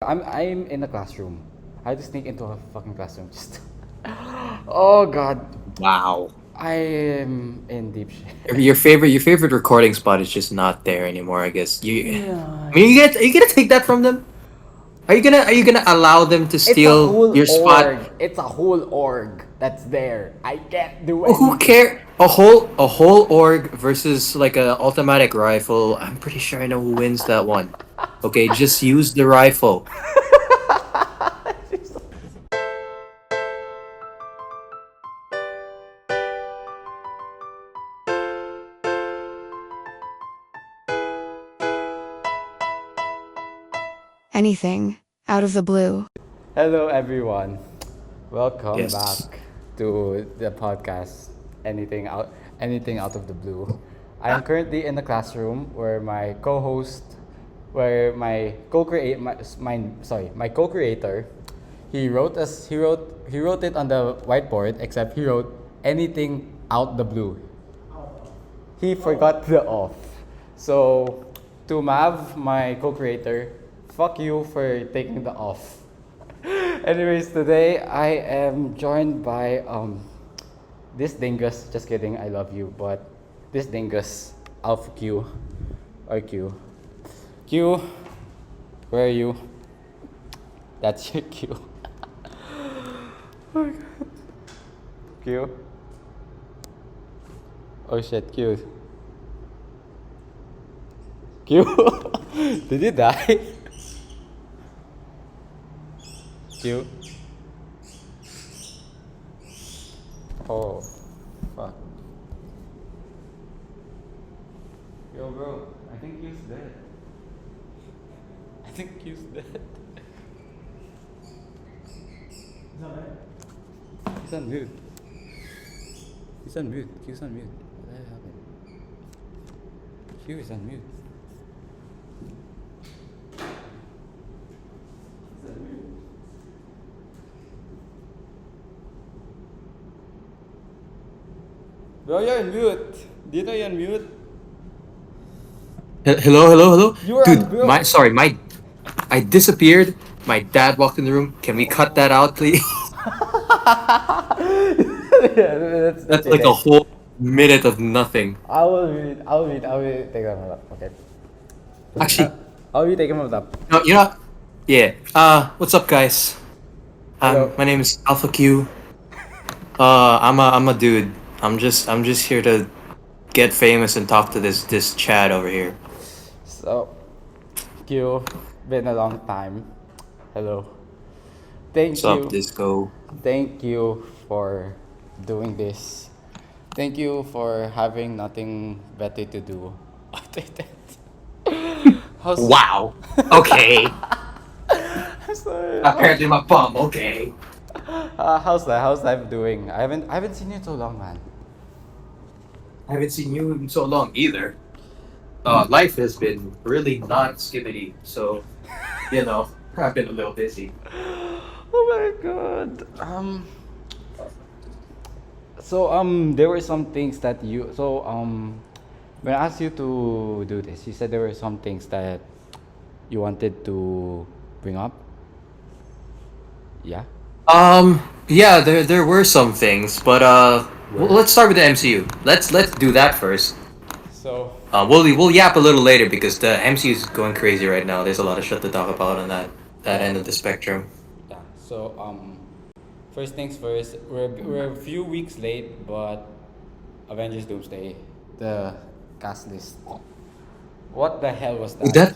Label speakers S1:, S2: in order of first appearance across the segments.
S1: I'm in a classroom. I had to sneak into a fucking classroom. Just. Oh God,
S2: Wow.
S1: I am in deep shit.
S2: Your favorite recording spot is just not there anymore. I guess
S1: Yeah.
S2: I mean, are you gonna take that from them? Are you gonna allow them to
S1: It's a
S2: steal
S1: whole
S2: your spot?
S1: org. It's a whole org that's there. I can't do
S2: Who
S1: anything.
S2: care? A whole org versus like a automatic rifle. I'm pretty sure I know who wins that one. Okay, just use the rifle.
S3: Anything out of the blue.
S1: Hello, everyone. Welcome back
S2: Yes.
S1: to the podcast. Anything out of the blue. I am currently in the classroom where my co-host, where my co-create, my co-creator, he wrote it on the whiteboard. Except he wrote anything out the blue. He forgot the off. So, to Mav, my co-creator, fuck you for taking the off. Anyways, today I am joined by this dingus. Just kidding, I love you, but this dingus, Alfucue, or Q. Q, where are you? That's your Q. Oh my God. Q. Oh shit, Q. Q. Did you die? Q. Oh, fuck. Yo, bro, I think Q's dead. I think Q's dead. He's not dead. He's on mute. He's on mute. Q's on mute. What the hell happened? Q is on mute. He's on mute. Bro, you're on mute. Do you know you're on mute?
S2: Hello.
S1: You were on
S2: Dude,
S1: mute.
S2: I disappeared. My dad walked in the room. Can we cut that out, please?
S1: Yeah, that's
S2: That's like a
S1: okay.
S2: whole minute of nothing.
S1: I will take them up. Okay.
S2: Actually,
S1: I will take them up.
S2: no, yeah. What's up, guys?
S1: Hello.
S2: My name is Alfucue. I'm a dude. I'm just here to get famous and talk to this Chad over here.
S1: So, Q, been a long time. Hello. Thank
S2: What's up,
S1: you.
S2: Disco?
S1: Thank you for doing this. Thank you for having nothing better to do. How's
S2: Wow. Okay.
S1: I'm sorry.
S2: Apparently my bum. Okay.
S1: How's life doing? I haven't seen you in so long, man.
S2: I haven't seen you in so long either. Life has been really not skibbity, so I've been a little busy.
S1: Oh my God. So there were some things that when I asked you to do this, you said there were some things that you wanted to bring up. Yeah.
S2: Yeah, there were some things, but let's start with the MCU. Let's do that first.
S1: So
S2: We'll yap a little later because the MCU is going crazy right now. There's a lot of shit to talk about on that end of the spectrum.
S1: yeah. So first things first. We're a few weeks late, but Avengers Doomsday, the cast list. What the hell was
S2: Dude,
S1: that?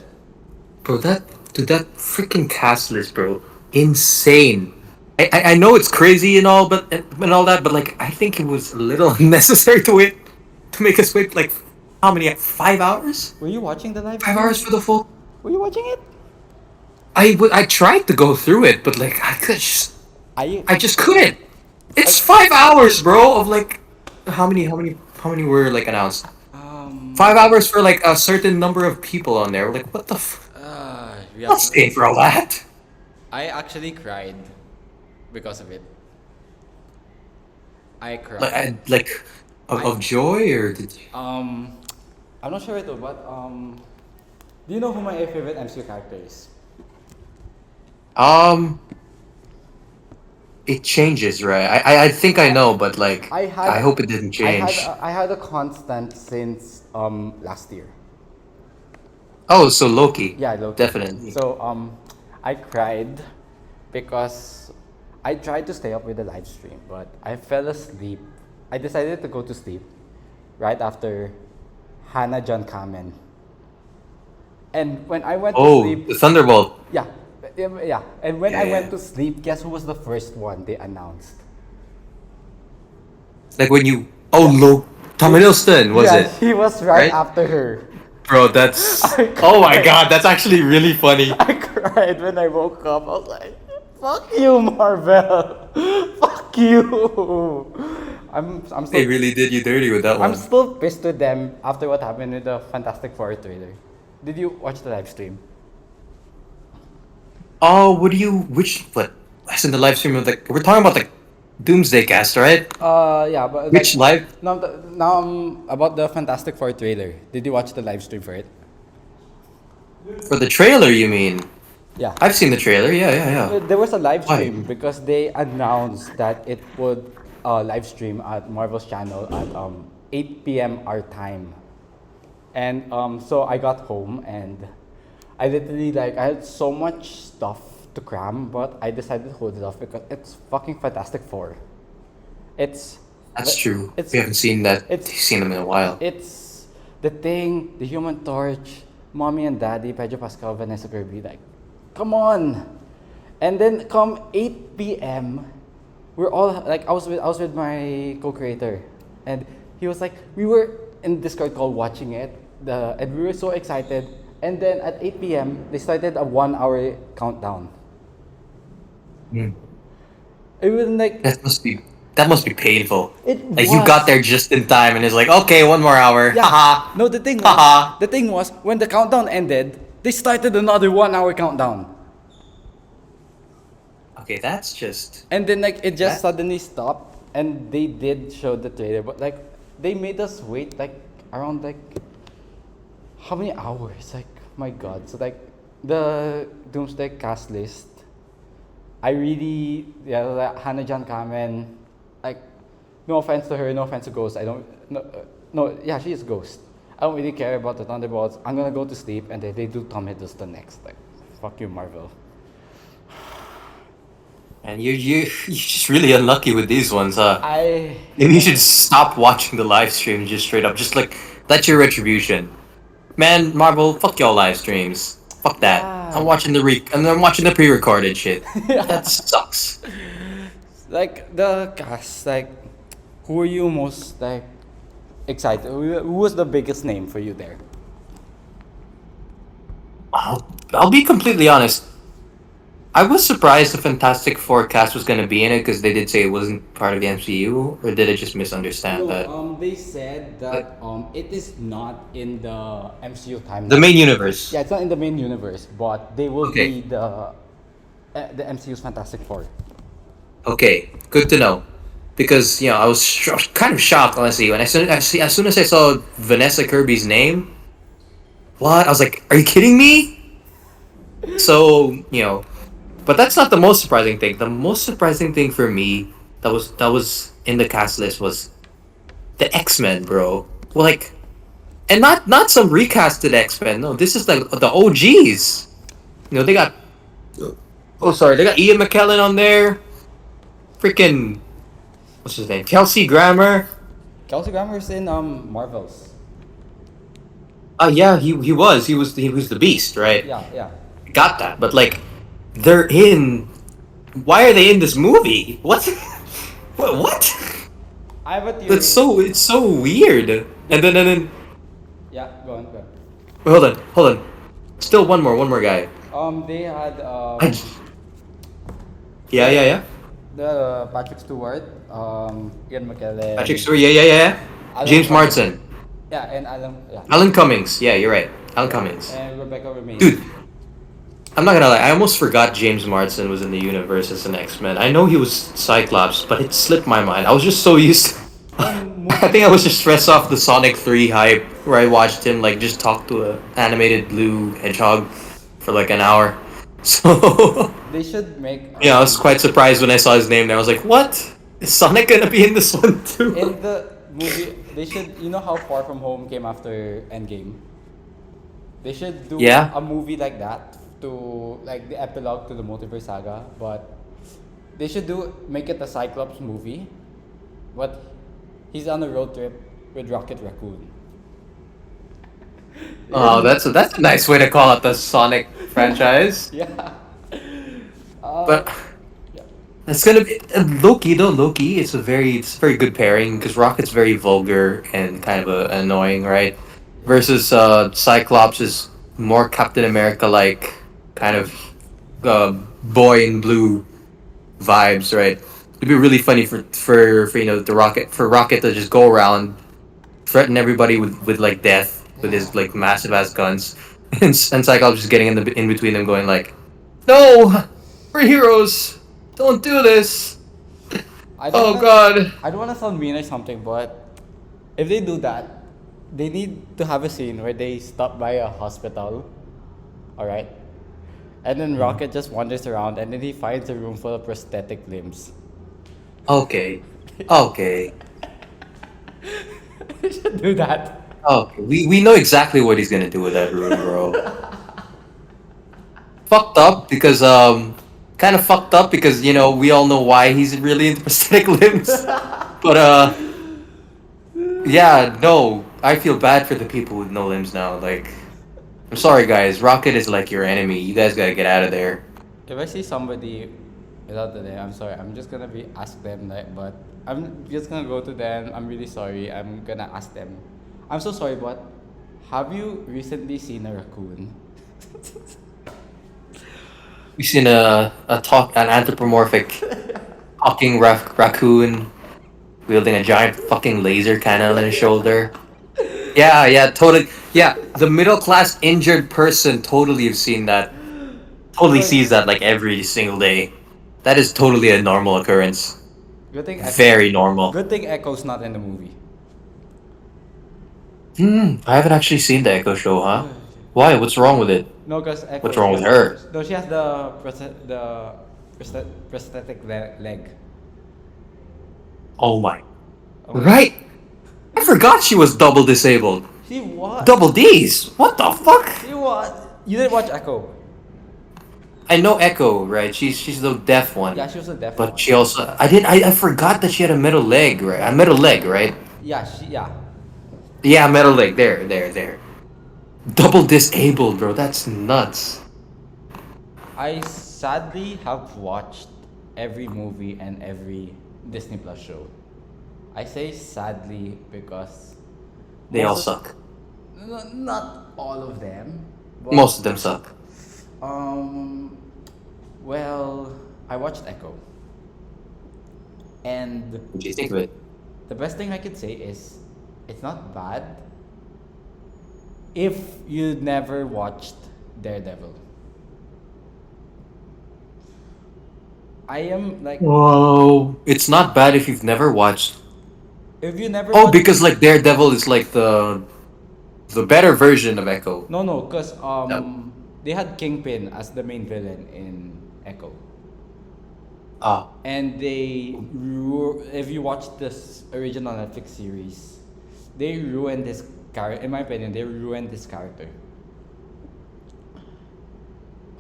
S2: that freaking cast list, bro, insane. I know it's crazy and all, but and all that, but like I think it was a little unnecessary to make us wait like how many 5 hours?
S1: Were you watching the live
S2: Five
S1: stream?
S2: hours for the full.
S1: Were you watching it?
S2: I tried to go through it, but like
S1: I
S2: I just couldn't. It's
S1: I
S2: 5 hours, bro. Of like how many were like announced? 5 hours for like a certain number of people on there. Like what the?
S1: we
S2: Not
S1: have
S2: staying for all that.
S1: I actually cried because of it. I
S2: Like
S1: cried.
S2: of joy or did you?
S1: Um, I'm not sure ito, but do you know who my favorite MCU character is?
S2: Um, it changes, right? I think I know, but like,
S1: I had
S2: I hope it didn't change.
S1: I had a constant since last year.
S2: Oh, so Loki,
S1: Yeah, Loki.
S2: definitely.
S1: So I cried because I tried to stay up with the live stream, but I fell asleep. I decided to go to sleep right after Hannah John Kamen. And when I went to
S2: Oh,
S1: sleep,
S2: the Thunderbolt.
S1: yeah, yeah. And when I
S2: Yeah,
S1: went
S2: yeah.
S1: to sleep, guess who was the first one they announced?
S2: Like when you. Oh,
S1: Yeah.
S2: Tom Hiddleston was
S1: Yeah,
S2: it?
S1: he was right
S2: Right?
S1: after her.
S2: Bro, that's.
S1: I
S2: Oh my
S1: cried.
S2: god, that's actually really funny.
S1: I cried when I woke up. I was like, "Fuck you, Marvel! Fuck you!" I'm
S2: They
S1: still
S2: really did you dirty with that
S1: I'm
S2: one.
S1: still pissed with them after what happened with the Fantastic Four trailer. Did you watch the live stream?
S2: Oh, what do you? Which? What? That's in the live stream of the. We're talking about the Doomsday cast, right?
S1: Yeah, but
S2: Which
S1: like
S2: live?
S1: now about the Fantastic Four trailer. Did you watch the live stream for it?
S2: For the trailer, you mean?
S1: Yeah.
S2: I've seen the trailer. Yeah, yeah, yeah.
S1: There was a live
S2: Why?
S1: stream because they announced that it would live stream at Marvel's channel at 8 p.m. our time. And so I got home and I literally like I had so much stuff to cram, but I decided to hold it off because it's fucking Fantastic Four. It's
S2: That's true.
S1: it's
S2: We haven't seen that.
S1: it's
S2: Seen them in a while.
S1: it's the Thing, the Human Torch, Mommy and Daddy, Pedro Pascal, Vanessa Kirby. Like, come on! And then come 8 p.m., we're all like I was with my co-creator, and he was like we were in Discord call watching it, and we were so excited. And then at 8 p.m. they started a 1 hour countdown.
S2: Hmm.
S1: It was like
S2: That must be painful.
S1: it
S2: Like you got
S1: was.
S2: there just in time, and it's like, okay, one more hour.
S1: Yeah.
S2: Haha.
S1: No,
S2: Haha.
S1: the thing was when the countdown ended, they started another 1 hour countdown.
S2: Okay, that's just.
S1: And then like it just
S2: That-
S1: suddenly stopped and they did show the trailer, but like they made us wait like around like how many hours? Like my god. So like the Doomsday cast list, I really like, Hannah John Kamen, like no offense to her, no offense to Ghost. I don't no yeah, she is Ghost. I don't really care about the Thunderbolts. I'm gonna go to sleep and then they do Tom Hiddleston next. Like fuck you, Marvel.
S2: And you're just really unlucky with these ones, huh?
S1: I
S2: Maybe you should stop watching the live stream just straight up. Just like that's your retribution. Man, Marvel, fuck y'all live streams. Fuck that. I'm
S1: Yeah.
S2: watching and I'm watching the pre-recorded shit. That sucks.
S1: Like the cast, like who are you most like excited? Who was the biggest name for you there?
S2: I'll be completely honest. I was surprised the Fantastic Four cast was gonna be in it because they did say it wasn't part of the MCU, or did I just misunderstand that?
S1: They said that it is not in the MCU
S2: The
S1: timeline.
S2: main universe.
S1: Yeah, it's not in the main universe, but they will
S2: Okay.
S1: be the MCU's Fantastic Four.
S2: Okay, good to know. Because I was kind of shocked honestly when as soon as I saw Vanessa Kirby's name. What? I was like, are you kidding me? So but that's not the most surprising thing. The most surprising thing for me that was in the cast list was the X-Men, bro. Well, like, and not some recasted X-Men. No, this is like the OGs. They got. Oh, sorry, they got Ian McKellen on there. Freaking, what's his name? Kelsey Grammer.
S1: Kelsey Grammer's in Marvels.
S2: Yeah, he was the Beast, right?
S1: Yeah, yeah.
S2: Got that, but like, they're in. Why are they in this movie? What? What?
S1: I have a theory.
S2: It's so weird. And then
S1: Yeah, go on, go on.
S2: hold on. Still one more guy.
S1: They had
S2: I, yeah.
S1: the Patrick Stewart, Ian McKellen.
S2: Patrick Stewart, yeah.
S1: Alan
S2: James
S1: Cummings.
S2: Marsden.
S1: Yeah, and Alan. Yeah.
S2: Alan Cummings. Yeah, you're right. Alan Cummings.
S1: And Rebecca Romijn.
S2: Dude, I'm not gonna lie. I almost forgot James Marsden was in the universe as an X-Men. I know he was Cyclops, but it slipped my mind. I was just so used. I think I was just stressed off the Sonic 3 hype, where I watched him like just talk to a animated blue hedgehog for like an hour. So
S1: They should make.
S2: Yeah, I was quite surprised when I saw his name. And I was like, "What? Is Sonic gonna be in this one too?"
S1: In the movie, they should. You know how Far From Home came after Endgame. They should do
S2: Yeah.
S1: a movie like that to like the epilogue to the multiverse saga, but they should make it a Cyclops movie, but he's on a road trip with Rocket Raccoon.
S2: Oh, that's a nice way to call it the Sonic franchise.
S1: Yeah.
S2: But
S1: Yeah.
S2: it's gonna be Loki though. Loki, it's a very good pairing because Rocket's very vulgar and kind of annoying, right? Versus Cyclops is more Captain America like, kind of boy in blue vibes, right? It'd be really funny for the Rocket to just go around threaten everybody with like death with his like massive ass guns, and Cyclops just getting in between them, going like, "No, we're heroes. Don't do this."
S1: I don't
S2: Oh
S1: wanna,
S2: God.
S1: I don't want to sound mean or something, but if they do that, they need to have a scene where they stop by a hospital, alright? And then Rocket just wanders around and then he finds a room full of prosthetic limbs.
S2: Okay. Okay.
S1: They should do that.
S2: Okay. We know exactly what he's gonna do with that room, bro. Fucked up because kind of fucked up because we all know why he's really into prosthetic limbs. But yeah, no, I feel bad for the people with no limbs now. Like, I'm sorry, guys. Rocket is like your enemy. You guys gotta get out of there.
S1: If I see somebody without the limb, I'm sorry. I'm just gonna ask them like, but I'm just gonna go to them. I'm really sorry. I'm gonna ask them. I'm so sorry, but have you recently seen a raccoon?
S2: We've seen an anthropomorphic talking raccoon wielding a giant fucking laser cannon on his shoulder. Yeah, totally. Yeah, the middle class injured person totally have seen that. Totally
S1: Like,
S2: sees that like every single day. That is totally a normal occurrence.
S1: good thing
S2: Very normal.
S1: Good thing Echo's not in the movie.
S2: I haven't actually seen the Echo Show, huh? Why? What's wrong with it?
S1: No, because Echo.
S2: What's wrong with her?
S1: No, she has the prosthetic leg.
S2: Oh my.
S1: Oh,
S2: Right! I forgot she was double disabled.
S1: She what?
S2: Double D's? What the fuck?
S1: She what? You didn't watch Echo?
S2: I know Echo, right? She's the deaf one.
S1: Yeah, she was a deaf
S2: But
S1: one.
S2: she also I forgot that she had a metal leg, right? A metal leg, right?
S1: Yeah.
S2: Yeah, metal leg. There. Double disabled, bro. That's nuts.
S1: I sadly have watched every movie and every Disney Plus show. I say sadly because
S2: They all
S1: most
S2: suck.
S1: not all of them. But,
S2: Most of them suck.
S1: Well, I watched Echo, and
S2: What do you think of it?
S1: the best thing I could say is it's not bad if you never watched Daredevil. I am like,
S2: Whoa. It's not bad if you've never watched.
S1: if you never
S2: Oh,
S1: watched,
S2: because like Daredevil is like the better version of Echo.
S1: no, because
S2: No.
S1: they had Kingpin as the main villain in Echo,
S2: Ah.
S1: and if you watch this original Netflix series, they ruined this character. In my opinion, they ruined this character.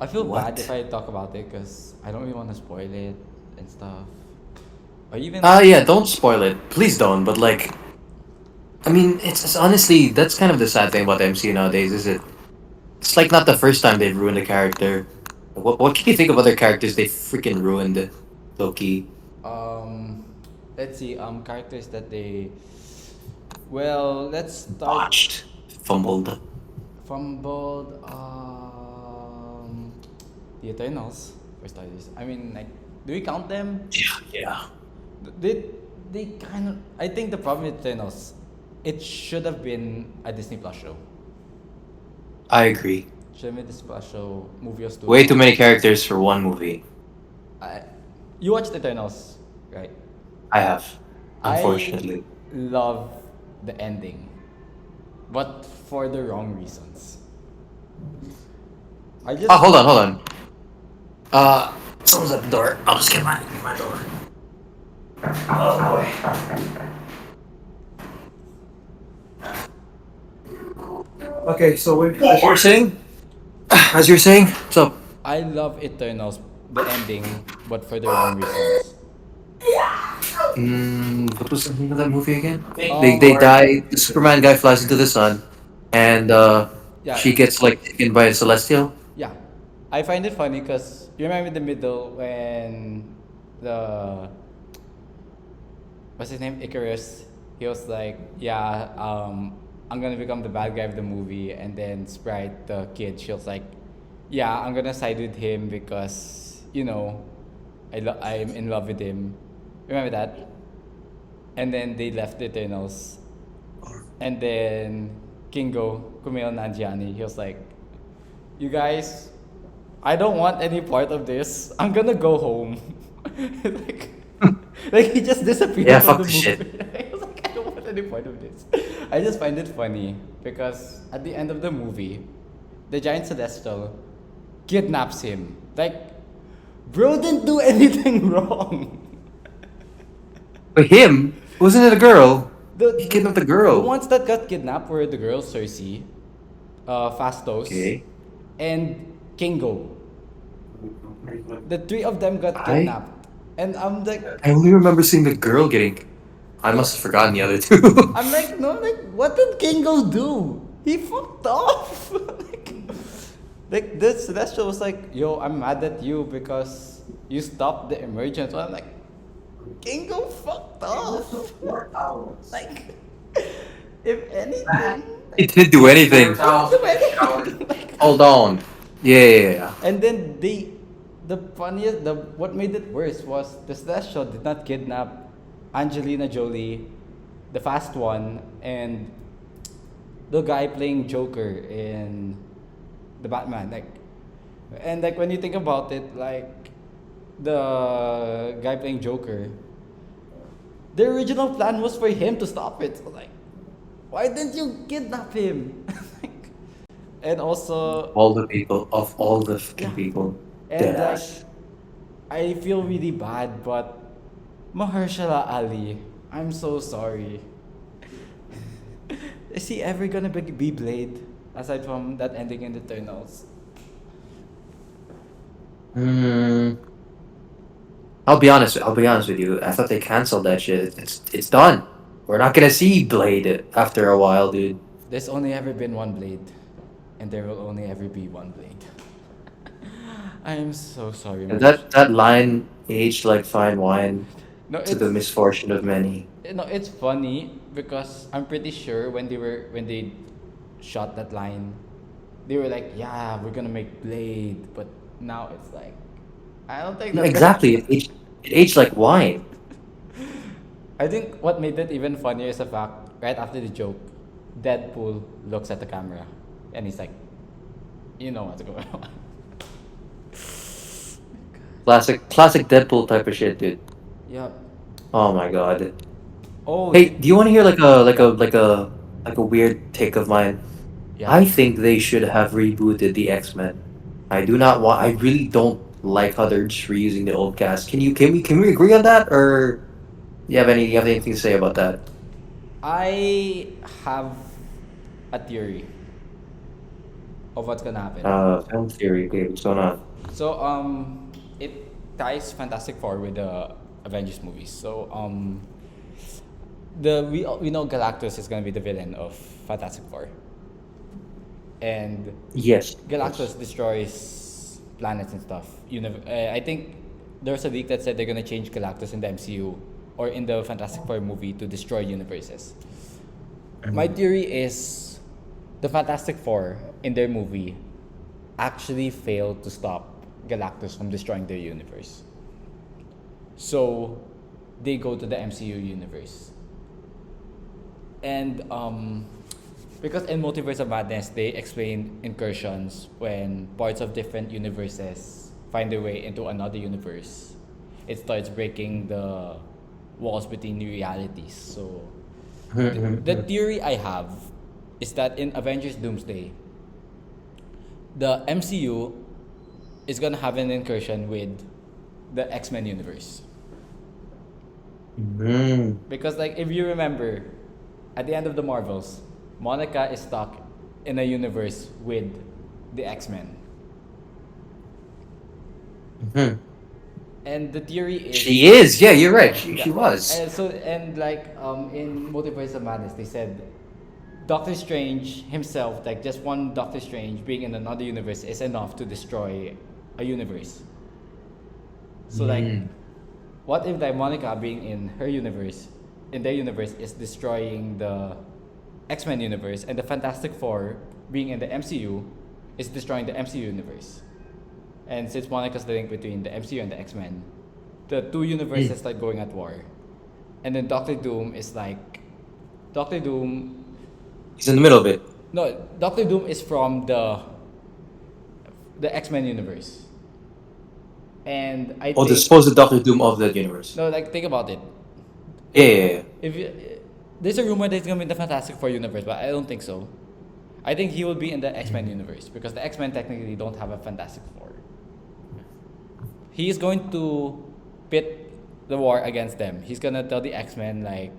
S1: I feel
S2: What?
S1: bad if I talk about it because I don't really want to spoil it and stuff. Or even
S2: Yeah, don't spoil it. Please don't, but like I mean, it's honestly that's kind of the sad thing about the MCU nowadays, is it? It's like not the first time they've ruined a character. What can you think of other characters they freaking ruined? Loki.
S1: let's see, characters that they, well, let's start.
S2: Botched. Fumbled.
S1: Fumbled, the Eternals, for starters. I mean, like, do we count them?
S2: Yeah.
S1: They kind of, I think the problem with Eternals, it should have been a Disney Plus show.
S2: I agree.
S1: Should have been a Disney Plus show. Movie was too
S2: Way
S1: long.
S2: too many characters for one movie.
S1: You watched Eternals, right?
S2: I have. Unfortunately.
S1: I love the ending, but for the wrong reasons. I just
S2: Hold on. Someone's at the door. I'll just get my door. Oh boy. Okay, so as you're saying, so
S1: I love Eternals, the ending, but for the wrong reasons.
S2: what was the name of that movie again?
S1: Um,
S2: They die. The Superman guy flies into the sun, and
S1: yeah,
S2: she gets like taken by a celestial.
S1: yeah. I find it funny because you remember in the middle when the what's his name, Icarus, he was like, yeah, I'm gonna become the bad guy of the movie, and then Sprite, the kid, she was like, yeah, I'm gonna side with him because I'm in love with him. Remember that? And then they left the Eternals, and then Kingo, Kumail Nanjiani, he was like, you guys, I don't want any part of this. I'm gonna go home. like, like he just disappeared
S2: Yeah,
S1: from
S2: fuck
S1: the
S2: the
S1: movie.
S2: shit.
S1: I was like, I don't want any part of this. I just find it funny because at the end of the movie, the giant celestial kidnaps him. Like, bro didn't do anything wrong.
S2: But him, wasn't it a girl?
S1: The,
S2: He kidnapped the
S1: the
S2: girl.
S1: ones that got kidnapped were the girls, Cersei, Fastos,
S2: Okay.
S1: and Kingo. The three of them got
S2: I
S1: kidnapped. And I'm like,
S2: I only remember seeing the girl getting. I must have forgotten the other two.
S1: no, like, what did Kingo do? He fucked off. like the Celestial was like, yo, I'm mad at you because you stopped the emergence. I'm like, Kingo fucked off. Like, if anything,
S2: He didn't do anything.
S1: don't do anything. Like,
S2: Hold on. Yeah.
S1: and then the funniest, what made it worse was the Celestial did not kidnap Angelina Jolie, the fast one, and the guy playing Joker in the Batman. Like when you think about it, like the guy playing Joker, the original plan was for him to stop it. So like, why didn't you kidnap him? like, and also,
S2: All the people of all the
S1: yeah.
S2: fucking people.
S1: And like,
S2: Deadass.
S1: I feel really bad, but Mahershala Ali, I'm so sorry. Is he ever gonna be Blade aside from that ending in the Eternals?
S2: Hmm. I'll be honest. I'll be honest with you. I thought they canceled that shit. It's done. We're not gonna see Blade after a while, dude.
S1: There's only ever been one Blade, and there will only ever be one Blade. I am so sorry,
S2: And
S1: Mahershala.
S2: that line aged like fine wine
S1: No,
S2: to the misfortune of many.
S1: it's funny because I'm pretty sure when they shot that line, they were like, yeah, we're gonna make Blade, but now it's like, I don't think that's
S2: Exactly. It aged like wine.
S1: I think what made it even funnier is the fact right after the joke, Deadpool looks at the camera and he's like, you know what's going on.
S2: Classic Deadpool type of shit, dude.
S1: Yeah.
S2: Oh my god.
S1: Oh,
S2: Hey, do you want to hear like a weird take of mine?
S1: yeah.
S2: I think they should have rebooted the X-Men. I do not want. I really don't like how they're just reusing the old cast. Can we agree on that, or you have anything to say about that?
S1: I have a theory of what's gonna happen.
S2: Film theory. Okay, what's going on?
S1: So it ties Fantastic Four with the Avengers movies. So we know Galactus is gonna be the villain of Fantastic Four, and
S2: Yes.
S1: Galactus destroys planets and stuff. I think there's a leak that said they're gonna change Galactus in the MCU or in the Fantastic Four movie to destroy universes. My theory is the Fantastic Four in their movie actually failed to stop Galactus from destroying their universe. So they go to the MCU universe. And because in Multiverse of Madness they explain incursions when parts of different universes find their way into another universe. It starts breaking the walls between realities. So the theory I have is that in Avengers Doomsday, the MCU is gonna have an incursion with the X-Men universe.
S2: Mm.
S1: Because like if you remember, at the end of the Marvels, Monica is stuck in a universe with the X-Men.
S2: Mhm.
S1: And the theory is
S2: She is. Yeah, you're right. She
S1: yeah.
S2: was.
S1: And like in Multiverse of Madness they said Doctor Strange himself, like just one Doctor Strange being in another universe is enough to destroy a universe. So like
S2: Mm.
S1: what if like Monica being in her universe, in their universe, is destroying the X-Men universe, and the Fantastic Four being in the MCU is destroying the MCU universe. And since Monica's the link between the MCU and the X-Men, the two universes start going at war. And then Doctor Doom is like Doctor Doom
S2: He's in the middle of it.
S1: no, Doctor Doom is from the X-Men universe. And I
S2: Oh, the
S1: think
S2: supposed Doctor Doom of that universe.
S1: no, like think about it.
S2: Yeah, yeah, yeah.
S1: If you, there's a rumor that he's gonna be in the Fantastic Four universe, but I don't think so. I think he will be in the X-Men universe because the X-Men technically don't have a Fantastic Four. He is going to pit the war against them. He's gonna tell the X-Men like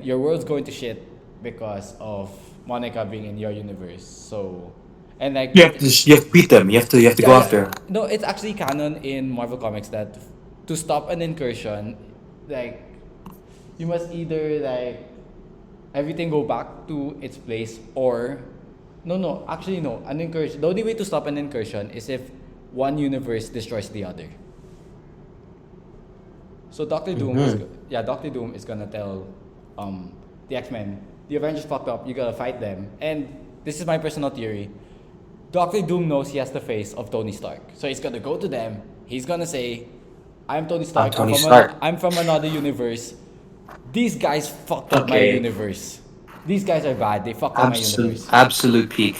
S1: your world's going to shit because of Monica being in your universe. So, and like
S2: You have to beat them. You have to go after.
S1: no, it's actually canon in Marvel Comics that to stop an incursion, like you must either like everything go back to its place or no, actually no, an incursion. The only way to stop an incursion is if one universe destroys the other. So Doctor Doom Doctor Doom is gonna tell the X-Men, the Avengers fucked up, you gotta fight them. And this is my personal theory. Doctor Doom knows he has the face of Tony Stark. So he's gonna go to them, he's gonna say, I'm Tony Stark.
S2: Tony Stark.
S1: I'm from another universe. These guys fucked up my
S2: Okay.
S1: universe. These guys are bad, they fucked up my universe.
S2: Absolute peak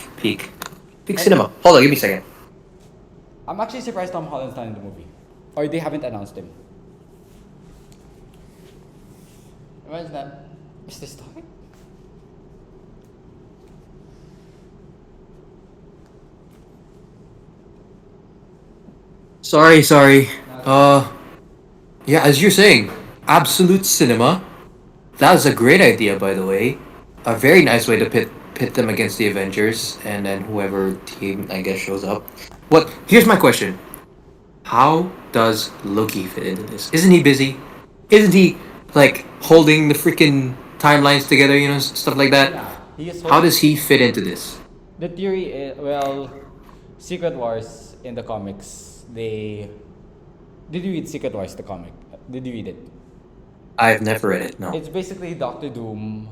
S2: cinema. Hold on, give me a second.
S1: I'm actually surprised Tom Holland's not in the movie. Or they haven't announced him. Imagine that. Mr. Stark?
S2: Sorry. Yeah, as you're saying, absolute cinema. That was a great idea, by the way. A very nice way to pit them against the Avengers, and then whoever team I guess shows up. What? Here's my question: how does Loki fit into this? Isn't he busy? Isn't he like holding the freaking timelines together? You know, stuff like that.
S1: Yeah. He is
S2: How does he fit into this?
S1: The theory is, well, Secret Wars in the comics, they... Did you read Secret Wars, the comic? Did you read it?
S2: I've never read it. No.
S1: It's basically Doctor Doom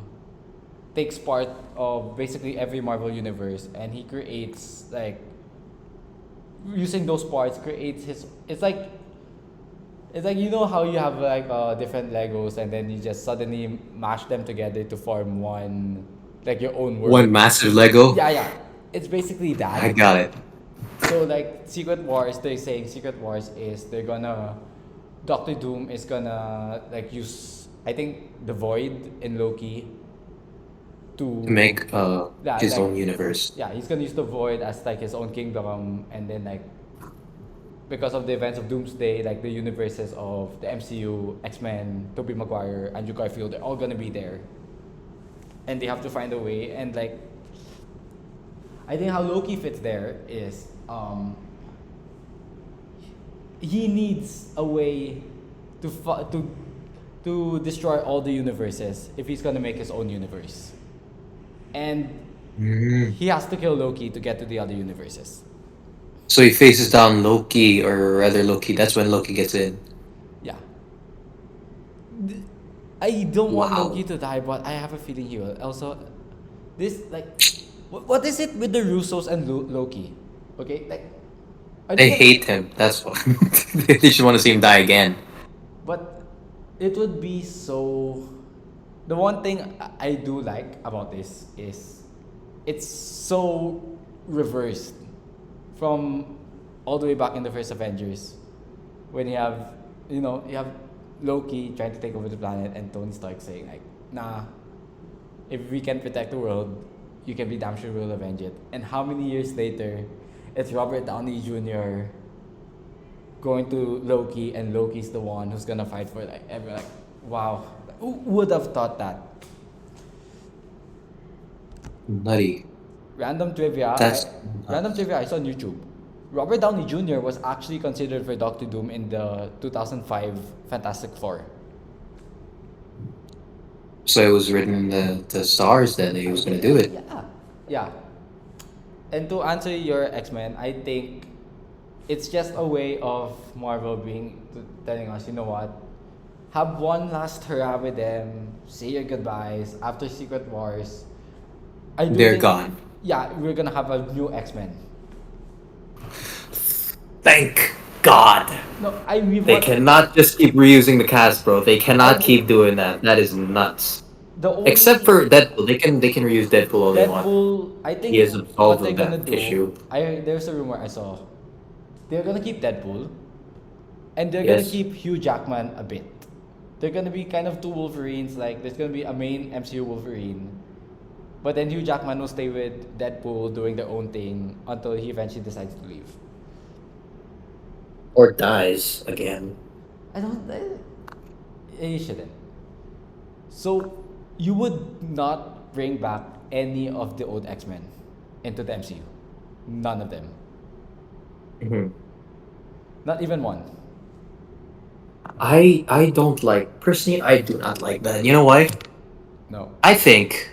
S1: takes part of basically every Marvel universe and he creates, like, using those parts, creates his... It's like you know how you have like different Legos and then you just suddenly mash them together to form one, like your own world.
S2: One massive Lego.
S1: Yeah. It's basically that.
S2: I got it.
S1: So like Secret Wars, they're saying Secret Wars is they're gonna Doctor Doom is gonna like use I think the Void in Loki to
S2: Make
S1: Yeah,
S2: his
S1: like-
S2: own universe.
S1: yeah, he's gonna use the Void as like his own kingdom, and then like because of the events of Doomsday, like the universes of the MCU, X-Men, Tobey Maguire, Andrew Garfield, they're all gonna be there. And they have to find a way, and like I think how Loki fits there is he needs a way to destroy all the universes if he's gonna make his own universe. And he has to kill Loki to get to the other universes.
S2: So he faces down Loki, or rather Loki. That's when Loki gets in.
S1: Yeah. I don't want
S2: Wow.
S1: Loki to die, but I have a feeling he will. Also, this like, what is it with the Russos and Loki? Okay, like, are
S2: They
S1: gonna-
S2: hate him. That's why they just want to see him die again.
S1: But it would be so. The one thing I do like about this is it's so reversed from all the way back in the first Avengers when you have Loki trying to take over the planet and Tony Stark saying like, nah, if we can protect the world, you can be damn sure we'll avenge it. And how many years later, it's Robert Downey Jr. going to Loki, and Loki's the one who's gonna fight for like everyone. Like, wow, who would have thought that?
S2: Nutty.
S1: Random trivia.
S2: That's
S1: Random trivia I saw on YouTube. Robert Downey Jr. was actually considered for Doctor Doom in the 2005 Fantastic Four.
S2: So it was written in the stars then that he was gonna do it.
S1: Yeah. Yeah. And to answer your X-Men, I think it's just a way of Marvel telling us, you know what? Have one last hurrah with them, say your goodbyes after Secret Wars.
S2: They're gone.
S1: Yeah, we're gonna have a new X-Men.
S2: Thank God.
S1: No, I really
S2: They
S1: want
S2: cannot just keep reusing the cast, bro. They cannot keep doing that. That is nuts.
S1: the only
S2: Except for Deadpool, they can reuse Deadpool all they want.
S1: Deadpool. I think
S2: He is
S1: what
S2: absolved
S1: they're
S2: of
S1: gonna
S2: that
S1: do.
S2: issue.
S1: There's a rumor I saw. They're gonna keep Deadpool, and they're gonna
S2: Yes.
S1: keep Hugh Jackman a bit. They're gonna be kind of two Wolverines. Like there's gonna be a main MCU Wolverine, but then Hugh Jackman will stay with Deadpool doing their own thing until he eventually decides to leave.
S2: Or dies again.
S1: I don't. You shouldn't. So you would not bring back any of the old X-Men into the MCU. None of them.
S2: Mhm.
S1: Not even one.
S2: I don't like personally. I do not like that. You know why?
S1: No.
S2: I think,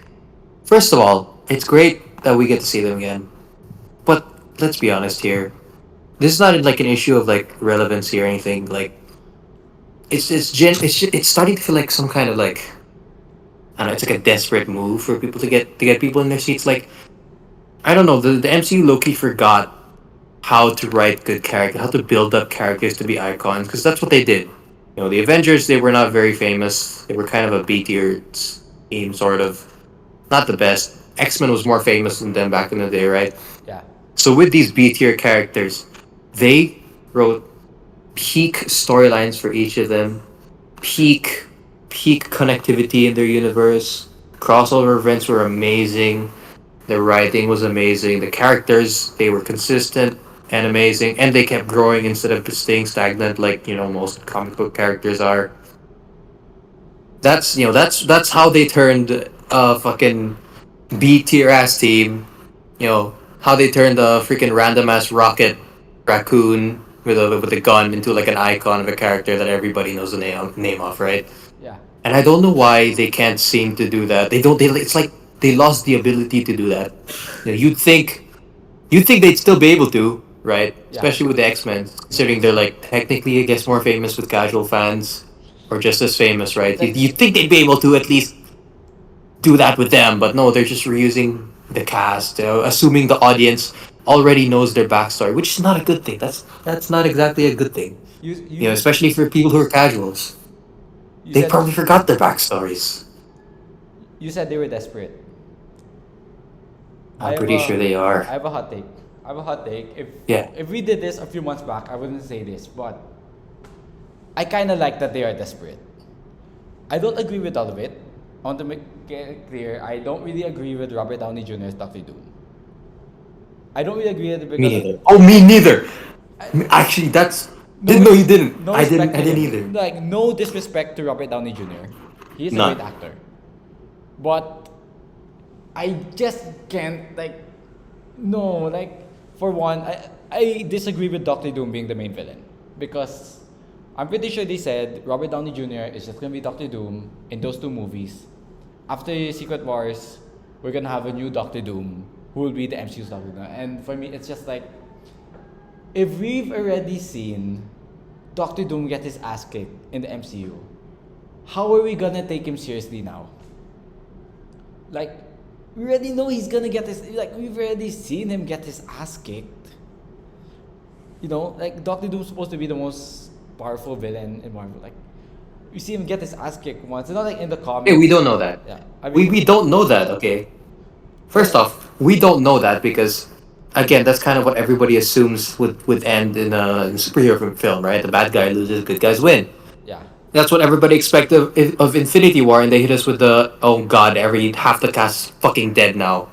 S2: first of all, it's great that we get to see them again. But let's be honest here. This is not like an issue of like relevancy or anything. Like, it's starting to feel like some kind of like, I don't know. It's like a desperate move for people to get people in their seats. Like, I don't know. The MCU Loki forgot how to write good characters, how to build up characters to be icons, because that's what they did. You know, the Avengers, they were not very famous. They were kind of a B tier team, sort of. Not the best. X-Men was more famous than them back in the day, right?
S1: Yeah.
S2: So with these B tier characters, they wrote peak storylines for each of them, peak connectivity in their universe. Crossover events were amazing. The writing was amazing. The characters, they were consistent and amazing, and they kept growing instead of staying stagnant like most comic book characters are. That's how they turned a fucking B tier ass team. How they turned a freaking random ass rocket raccoon with a gun into like an icon of a character that everybody knows the name of, right?
S1: Yeah.
S2: And I don't know why they can't seem to do that. They don't. It's like they lost the ability to do that. You'd think they'd still be able to, right?
S1: Yeah.
S2: Especially with the X-Men, considering they're like technically, I guess, more famous with casual fans, or just as famous, right? You'd think they'd be able to at least do that with them, but no, they're just reusing the cast, assuming the audience already knows their backstory, which is not a good thing. That's not exactly a good thing. Especially for people who are casuals. They
S1: said,
S2: probably forgot their backstories.
S1: You said they were desperate.
S2: I'm pretty sure they are.
S1: I have a hot take. If
S2: Yeah.
S1: if we did this a few months back, I wouldn't say this, but I kind of like that they are desperate. I don't agree with all of it. I want to make it clear, I don't really agree with Robert Downey Jr.'s Doctor Doom. I don't really agree with it because
S2: Me neither. Oh, me neither. Actually, that's. No, you didn't. I
S1: respect
S2: didn't
S1: to him.
S2: either.
S1: Like, no disrespect to Robert Downey Jr. He's a
S2: None.
S1: great actor. But I just can't, for one, I disagree with Doctor Doom being the main villain. Because I'm pretty sure they said Robert Downey Jr. is just going to be Doctor Doom in those two movies. After Secret Wars, we're going to have a new Doctor Doom who will be the MCU's Doctor Doom. And for me, it's just like, if we've already seen Doctor Doom get his ass kicked in the MCU, how are we gonna take him seriously now? Like, we already know he's gonna get his, we've already seen him get his ass kicked. Doctor Doom's supposed to be the most powerful villain in Marvel. Like, you see him get his ass kicked once. It's not like in the comics.
S2: Hey, we don't know that.
S1: Yeah. I mean,
S2: We don't know that, okay? First off, we don't know that because, again, that's kind of what everybody assumes would end in a superhero film, right? The bad guy loses, good guys win.
S1: yeah.
S2: That's what everybody expected of Infinity War, and they hit us with the, oh god, half the cast is fucking dead now.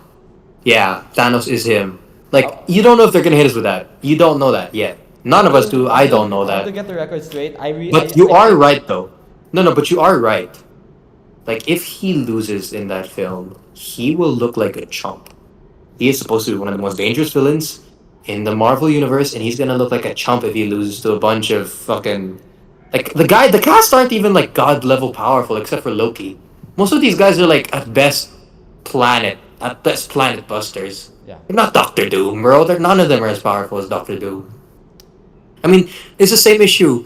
S2: Yeah, Thanos is him. Like, you don't know if they're gonna hit us with that. You don't know that yet. None of us do. I don't know
S1: To
S2: that.
S1: get the record straight,
S2: But you are right, though. No, but you are right. Like, if he loses in that film, he will look like a chump. He is supposed to be one of the most dangerous villains in the Marvel universe, and he's gonna look like a chump if he loses to a bunch of fucking like the cast aren't even like god level powerful except for Loki. Most of these guys are like at best planet busters.
S1: Yeah.
S2: They're not Doctor Doom, bro. None of them are as powerful as Doctor Doom. I mean, it's the same issue.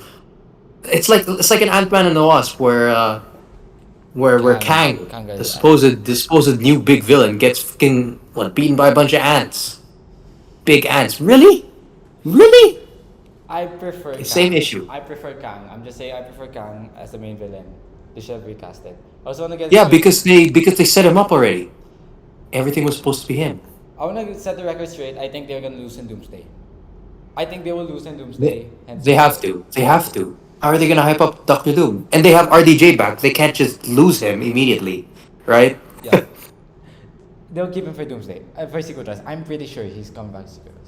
S2: It's like an Ant Man and the Wasp where Kang, the supposed new big villain, gets fucking beaten by a bunch of ants. Big ants. Really? Really?
S1: I prefer Kang.
S2: Same issue.
S1: I prefer Kang. I'm just saying I prefer Kang as the main villain. They should have recast it. I was gonna get
S2: Yeah, because they set him up already. Everything was supposed to be him.
S1: I wanna set the record straight. I think they're gonna lose in Doomsday. I think they will lose in Doomsday.
S2: They have to. They have to. How are they gonna hype up Doctor Doom? And they have RDJ back. They can't just lose him immediately, right?
S1: Yeah. They'll keep him for Doomsday. For Secret Wars. I'm pretty sure he's coming back to Secret Wars.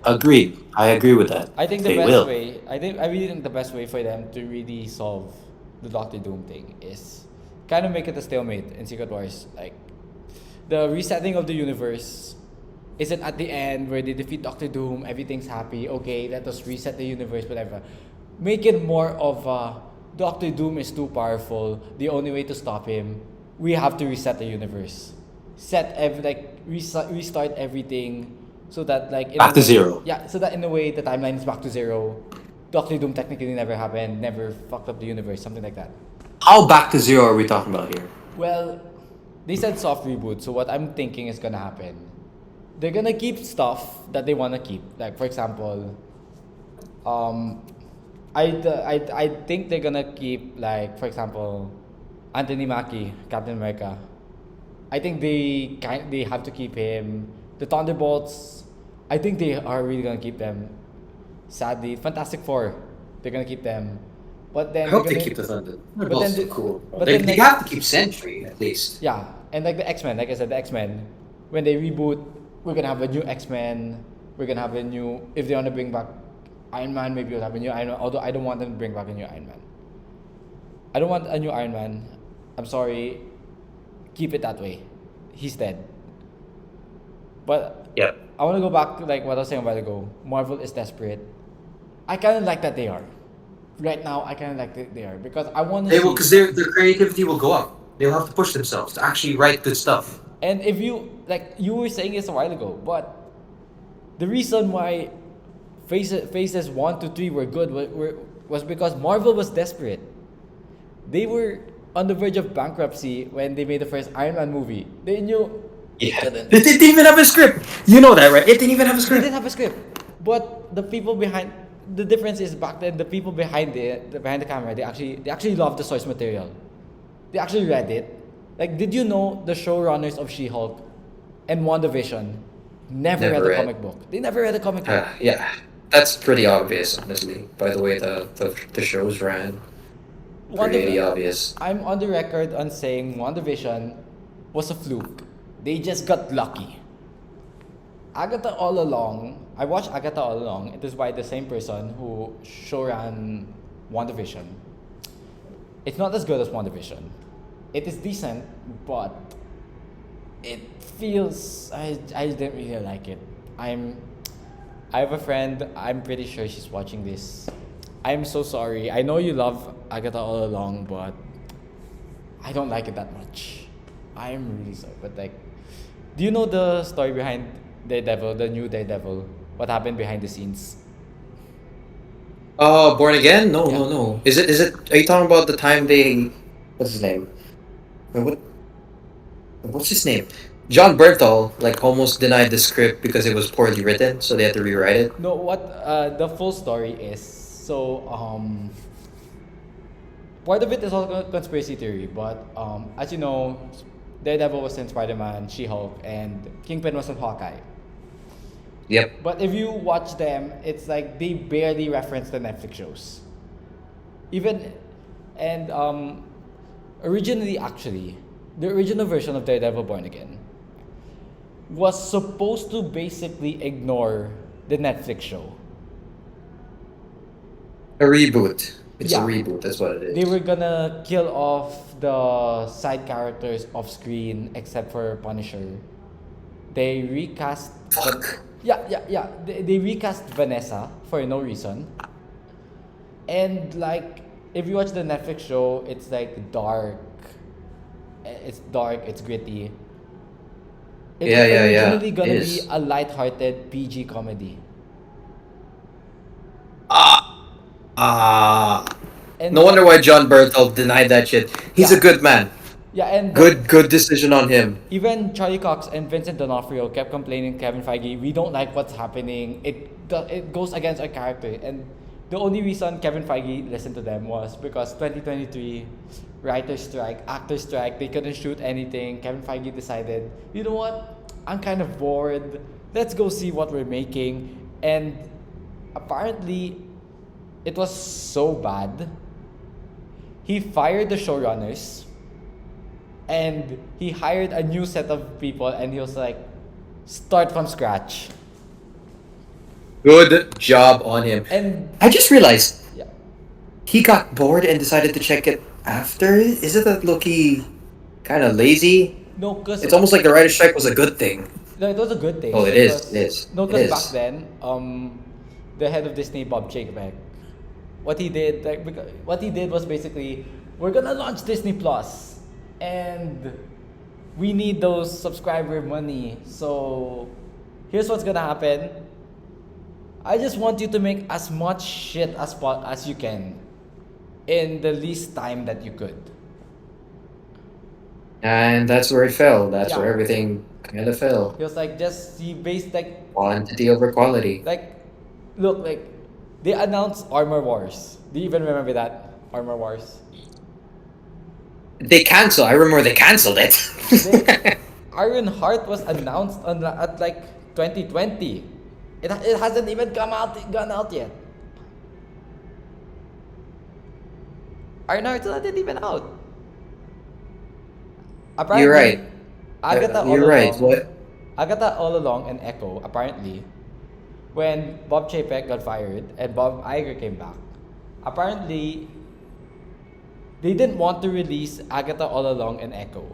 S2: Agreed. I agree with that.
S1: I think
S2: they will.
S1: I really think the best way for them to really solve the Doctor Doom thing is kind of make it a stalemate in Secret Wars. Like the resetting of the universe isn't at the end where they defeat Doctor Doom, everything's happy, okay, let us reset the universe, whatever. Make it more of Doctor Doom is too powerful, the only way to stop him, we have to reset the universe. Restart everything so that
S2: Back to zero.
S1: Yeah, so that in a way the timeline is back to zero. Doctor Doom technically never happened, never fucked up the universe, something like that.
S2: How back to zero are we talking about here?
S1: Well, they said soft reboot, so what I'm thinking is gonna happen, they're gonna keep stuff that they wanna keep. Like for example, I think they're gonna keep, like for example, Anthony Mackie, Captain America. I think they have to keep him. The Thunderbolts, I think they are really gonna keep them. Sadly, Fantastic Four, they're gonna keep them. But then
S2: I hope they keep the Thunder.
S1: They're
S2: Cool.
S1: but
S2: They,
S1: then
S2: they have to keep Sentry at least.
S1: Yeah, and like the X-Men, like I said, the X-Men, when they reboot, we're gonna have a new X-Men. We're gonna have a new. If they wanna bring back Iron Man, maybe we'll have a new Iron Man. Although I don't want them to bring back a new Iron Man. I don't want a new Iron Man. I'm sorry. Keep it that way. He's dead. But
S2: Yeah.
S1: I want to go back to like what I was saying a while ago. Marvel is desperate. I kind of like that they are. Right now, I kind of like that they are because I want to.
S2: They will, because their creativity will go up. They'll have to push themselves to actually write good stuff.
S1: And if you you were saying this a while ago, but the reason why phases 1 to 3 were good was because Marvel was desperate. They were on the verge of bankruptcy when they made the first Iron Man movie. They knew.
S2: Yeah. They didn't even have a script. You know that, right? It didn't even have a
S1: They
S2: script.
S1: didn't have a script, but the people behind. The difference is back then the people behind behind the camera they actually loved the source material. They actually read it. Like, did you know the showrunners of She-Hulk and WandaVision never read the comic book? They never read the comic book.
S2: Yeah, that's pretty obvious, honestly. By the way, the shows ran. Pretty obvious.
S1: I'm on the record on saying WandaVision was a fluke. They just got lucky. Agatha all along, I watched Agatha all along. It is by the same person who showran WandaVision. It's not as good as WandaVision. It is decent, but it feels I didn't really like it. I have a friend, I'm pretty sure she's watching this. I'm so sorry. I know you love Agatha all along, but I don't like it that much. I'm really sorry, but like, do you know the story behind Daredevil, the new Daredevil? What happened behind the scenes?
S2: Born Again? No,
S1: Yeah.
S2: no. Is it? Are you talking about the time they? What's his name? What's his name? John Bernthal almost denied the script because it was poorly written, so they had to rewrite it.
S1: No, what the full story is. So part of it is all conspiracy theory, but as you know, Daredevil was in Spider-Man, She-Hulk, and Kingpin was in Hawkeye.
S2: Yep.
S1: But if you watch them, it's like they barely reference the Netflix shows. Originally, actually, the original version of Daredevil Born Again was supposed to basically ignore the Netflix show.
S2: A reboot. It's a
S1: Yeah.
S2: reboot. That's what it
S1: They
S2: is.
S1: were gonna kill off the side characters off screen except for Punisher. They recast.
S2: Fuck.
S1: Yeah. They recast Vanessa for no reason. And like, if you watch the Netflix show, it's like dark. It's dark. It's gritty. It
S2: Yeah,
S1: was
S2: yeah, yeah.
S1: originally gonna
S2: It
S1: be
S2: is.
S1: a light-hearted PG comedy,
S2: Ah.
S1: and
S2: No wonder why John Berthold denied that shit. He's a
S1: yeah,
S2: good man.
S1: yeah, and
S2: Good decision on him.
S1: even Charlie Cox and Vincent D'Onofrio kept complaining to Kevin Feige, we don't like what's happening. It goes against our character. And the only reason Kevin Feige listened to them was because 2023 writer strike, actor strike, they couldn't shoot anything. Kevin Feige decided, you know what? I'm kind of bored. Let's go see what we're making. And apparently, it was so bad. He fired the showrunners and he hired a new set of people and he was like, start from scratch.
S2: Good job on him.
S1: And
S2: I just realized
S1: yeah,
S2: he got bored and decided to check it after. Is it that Loki kind of lazy?
S1: no, because
S2: It's almost like the writer's strike was a good thing.
S1: no, it was a good thing.
S2: Oh, it is.
S1: Because-
S2: It is.
S1: No,
S2: It
S1: because
S2: is.
S1: back then, the head of Disney, Bob Chapek, what he did, what he did was basically, we're gonna launch Disney Plus, and we need those subscriber money. So, here's what's gonna happen. I just want you to make as much shit as you can, in the least time that you could.
S2: And that's where it fell. That's
S1: Yeah.
S2: where everything kind of fell.
S1: He was like, just he based
S2: Quantity over quality.
S1: look, they announced Armor Wars. Do you even remember that Armor Wars?
S2: They canceled. I remember they canceled it.
S1: They, Iron Heart was announced at like 2020. It hasn't even gone out yet. Iron Heart's not even out. Apparently,
S2: You're right.
S1: Agatha all
S2: You're right.
S1: along-
S2: What?
S1: Agatha all along and Echo, apparently, when Bob Chapek got fired and Bob Iger came back, apparently, they didn't want to release Agatha all along and Echo.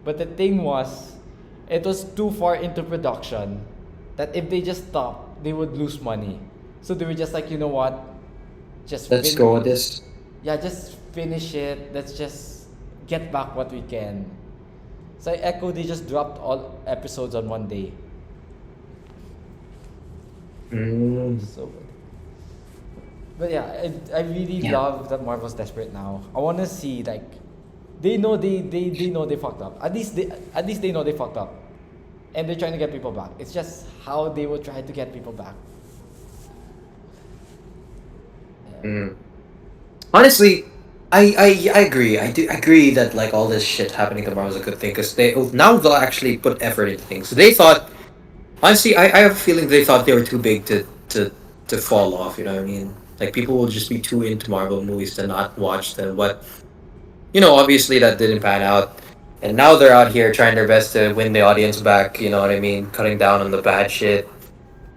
S1: But the thing was, it was too far into production that if they just stopped, they would lose money. So they were just like, you know what? Just
S2: Let's go with this.
S1: Yeah, just finish it. Let's just get back what we can. So Echo, they just dropped all episodes on one day. So, but yeah, I really
S2: Yeah.
S1: love that Marvel's desperate now. I want to see like, they know they know they fucked up. At least they know they fucked up, and they're trying to get people back. It's just how they will try to get people back.
S2: Honestly, I agree. I do agree that like all this shit happening to Marvel is a good thing because now they'll actually put effort into things. So they thought, honestly, I have a feeling they thought they were too big to fall off. You know what I mean? Like people will just be too into Marvel movies to not watch them. But obviously that didn't pan out, and now they're out here trying their best to win the audience back. You know what I mean? Cutting down on the bad shit,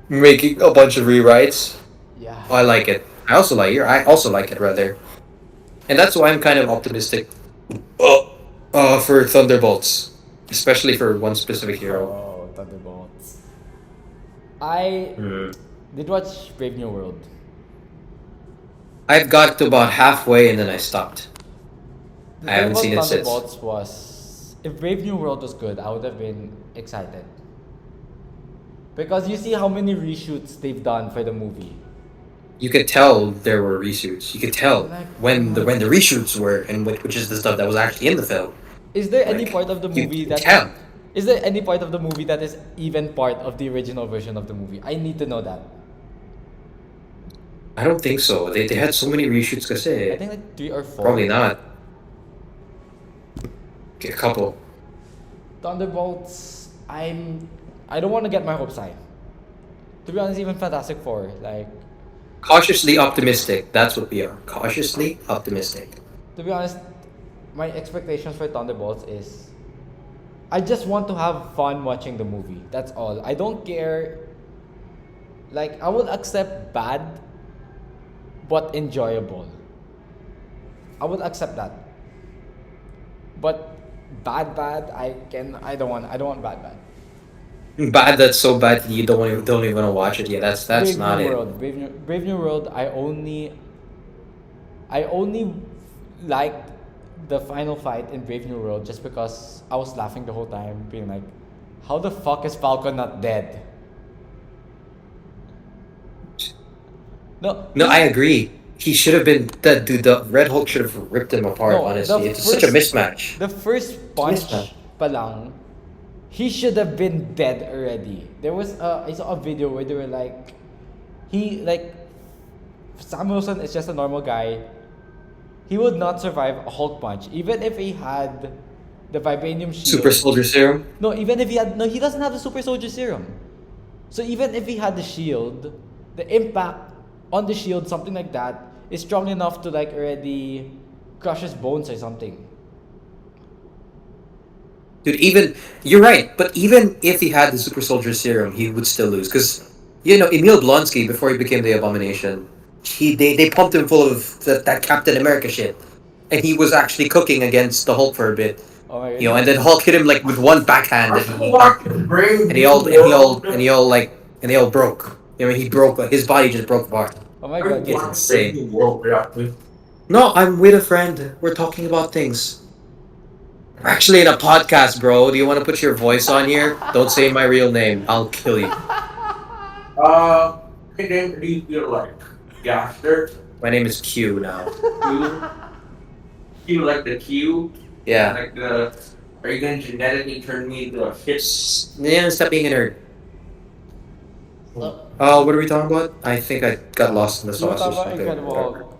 S2: making a bunch of rewrites.
S1: Yeah.
S2: I like it. I also like it rather. And that's why I'm kind of optimistic for Thunderbolts, especially for one specific hero.
S1: Oh, Thunderbolts. I did watch Brave New World.
S2: I've got to about halfway and then I stopped.
S1: The
S2: I
S1: thing
S2: haven't
S1: about
S2: seen it since.
S1: Thunderbolts was, if Brave New World was good, I would have been excited. Because you see how many reshoots they've done for the movie.
S2: You could tell there were reshoots. You could tell
S1: Like,
S2: when the reshoots were, and which is the stuff that was actually in the film.
S1: Is there any
S2: Like,
S1: part of the
S2: you
S1: movie
S2: can
S1: that
S2: tell.
S1: is there any part of the movie that is even part of the original version of the movie? I need to know that.
S2: I don't think so. They had so many reshoots.
S1: I
S2: Kasi
S1: think like 3 or 4.
S2: probably not. Okay, a couple.
S1: Thunderbolts, I don't want to get my hopes high. To be honest, even Fantastic Four, like,
S2: Cautiously optimistic. That's what we are. Cautiously optimistic.
S1: to be honest, my expectations for Thunderbolts is I just want to have fun watching the movie. That's all. I don't care. Like, I will accept bad but enjoyable. I would accept that. But bad, I don't want bad.
S2: Bad. That's so bad that you don't even want to watch it. Yeah, that's
S1: Brave
S2: not
S1: New
S2: it.
S1: World. Brave New World. I only liked the final fight in Brave New World just because I was laughing the whole time, being like, "How the fuck is Falcon not dead?" No,
S2: No, I agree. He should have been that dude. The Red Hulk should have ripped him apart.
S1: No,
S2: Honestly, it's such a mismatch.
S1: The first punch
S2: Mismatch.
S1: palang, he should have been dead already. There was I saw a video where they were like, Sam Wilson is just a normal guy. He would not survive a Hulk punch, even if he had the vibranium shield.
S2: Super Soldier Serum.
S1: No, even if he had he doesn't have the super soldier serum. So even if he had the shield, the impact on the shield, something like that, is strong enough to like already crush his bones or something.
S2: Dude, even you're right, but even if he had the Super Soldier Serum, he would still lose because Emil Blonsky before he became the Abomination, they pumped him full of that Captain America shit, and he was actually cooking against the Hulk for a bit.
S1: Oh my
S2: And then Hulk hit him like with one backhand, and they all broke. He broke. Like, his body just broke apart.
S1: Oh my god,
S2: It's insane. No, I'm with a friend. We're talking about things. We're actually in a podcast, bro. Do you want to put your voice on here? Don't say my real name. I'll kill you.
S4: Hey, name do you feel like? Gaster?
S2: My name is Q now.
S4: Q? Q like the Q?
S2: Yeah.
S4: Like the. Are you gonna genetically turn me into a fish?
S2: Yeah, stop being a nerd. What are we talking about? I think I got lost in the
S1: You were
S2: sauce or
S1: talking about
S2: something.
S1: Incredible Hulk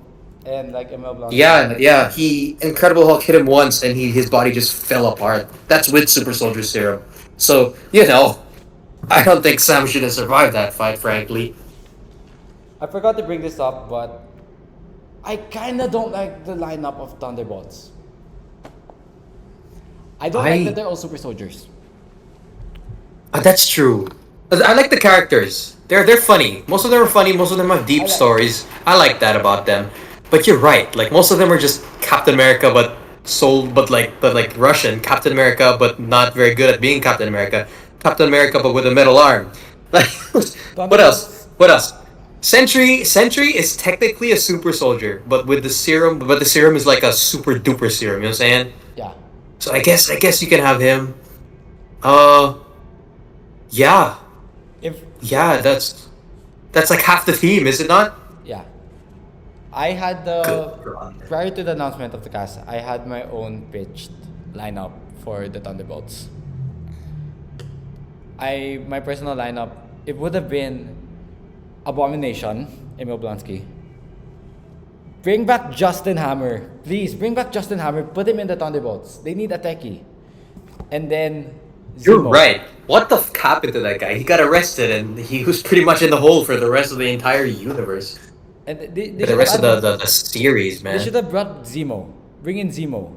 S1: and like Emil Blanc.
S2: Yeah. He Incredible Hulk hit him once, and his body just fell apart. That's with Super Soldier Serum. So I don't think Sam should have survived that fight, frankly.
S1: I forgot to bring this up, but I kinda don't like the lineup of Thunderbolts. I don't like that they're all super soldiers.
S2: That's true. I like the characters. They're funny. Most of them are funny. Most of them have deep stories. I like that about them. But you're right. Like most of them are just Captain America, but Russian Captain America, but not very good at being Captain America. Captain America, but with a metal arm. Like what else? What else? Sentry is technically a super soldier, but with the serum. But the serum is like a super duper serum. You know what I'm saying?
S1: Yeah.
S2: So I guess you can have him. Yeah. Yeah, that's like half the team, is it not?
S1: Yeah. I had prior to the announcement of the cast, I had my own pitched lineup for the Thunderbolts. My personal lineup, it would have been Abomination, Emil Blonsky. Bring back Justin Hammer. Please, bring back Justin Hammer. Put him in the Thunderbolts. They need a techie. And then
S2: You're
S1: Zemo.
S2: right. What the f happened to that guy? He got arrested and he was pretty much in the hole for the rest of the entire universe.
S1: And they
S2: For the
S1: should
S2: rest of
S1: have
S2: the series,
S1: They should
S2: man.
S1: have brought Zemo. Bring in Zemo.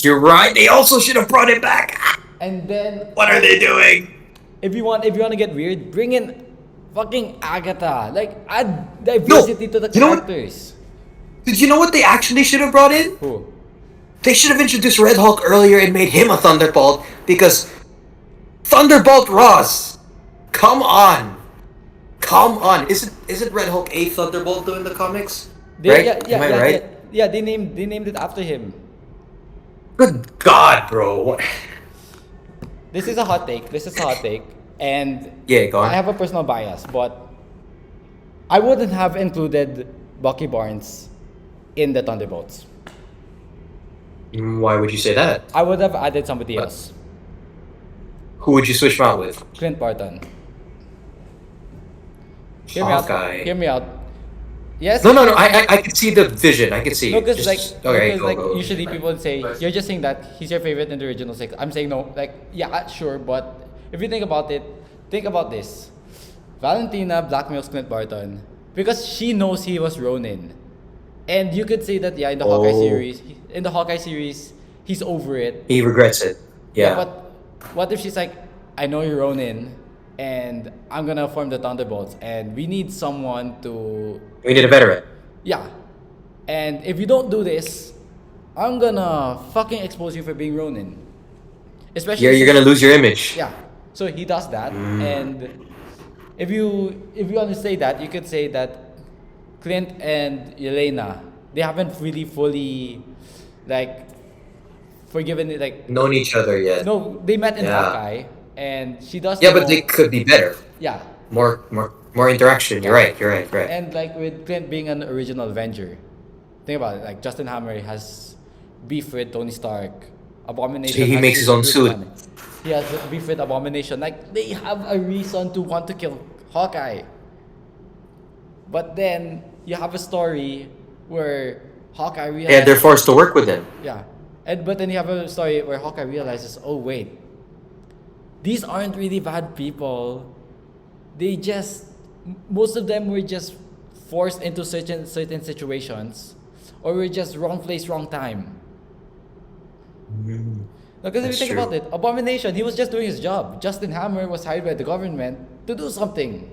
S2: You're right. They also should have brought him back.
S1: And then
S2: What are they doing?
S1: if you want to get weird, bring in fucking Agatha. Like add diversity to the
S2: you know what?
S1: characters.
S2: Did you know what they actually should have brought in?
S1: Who?
S2: They should have introduced Red Hulk earlier and made him a Thunderbolt because Thunderbolt Ross. Come on. Isn't Red Hulk a Thunderbolt though in the comics? Right? Am I right?
S1: Yeah, they named it after him.
S2: Good God, bro.
S1: This is a hot take. And
S2: Yeah, go on.
S1: I have a personal bias, but I wouldn't have included Bucky Barnes in the Thunderbolts.
S2: Why would you say that?
S1: I would have added somebody
S2: What?
S1: else.
S2: Who would you switch him out with?
S1: Clint Barton.
S2: Hawkeye.
S1: Hear me out. Yes.
S2: No. I can see the vision. I can see.
S1: No, because
S2: go.
S1: usually people would say you're just saying that he's your favorite in the original six. I'm saying no. Like yeah, sure, but if you think about it, think about this. Valentina blackmails Clint Barton because she knows he was Ronin, and you could say that in the Hawkeye series, he's over it.
S2: He regrets it. Yeah.
S1: But what if she's like, I know you're Ronin, and I'm gonna form the Thunderbolts, and we need someone to,
S2: We need a veteran.
S1: yeah. And if you don't do this, I'm gonna fucking expose you for being Ronin. Especially
S2: You're gonna lose your image.
S1: yeah. So he does that, and if you want to say that, you could say that Clint and Yelena, they haven't really fully like forgiven it. Like
S2: Known each other yet.
S1: no, they met in
S2: Yeah.
S1: Hawkeye, and she does.
S2: Yeah,
S1: know-
S2: but they could be better.
S1: yeah.
S2: More interaction. You're right.
S1: And like with Clint being an original Avenger, think about it. Like Justin Hammer has beef with Tony Stark. Abomination.
S2: So he
S1: has
S2: makes
S1: beef
S2: his own
S1: with
S2: suit.
S1: Gunn. He has beef with Abomination. Like they have a reason to want to kill Hawkeye. But then you have a story where Hawkeye realizes.
S2: And they're forced to work with him.
S1: Yeah. But then you have a story where Hawkeye realizes, oh wait, these aren't really bad people. They just, most of them were just forced into certain situations, or were just wrong place, wrong time. Because if you
S2: That's
S1: think
S2: true.
S1: about it, Abomination, he was just doing his job. Justin Hammer was hired by the government to do something.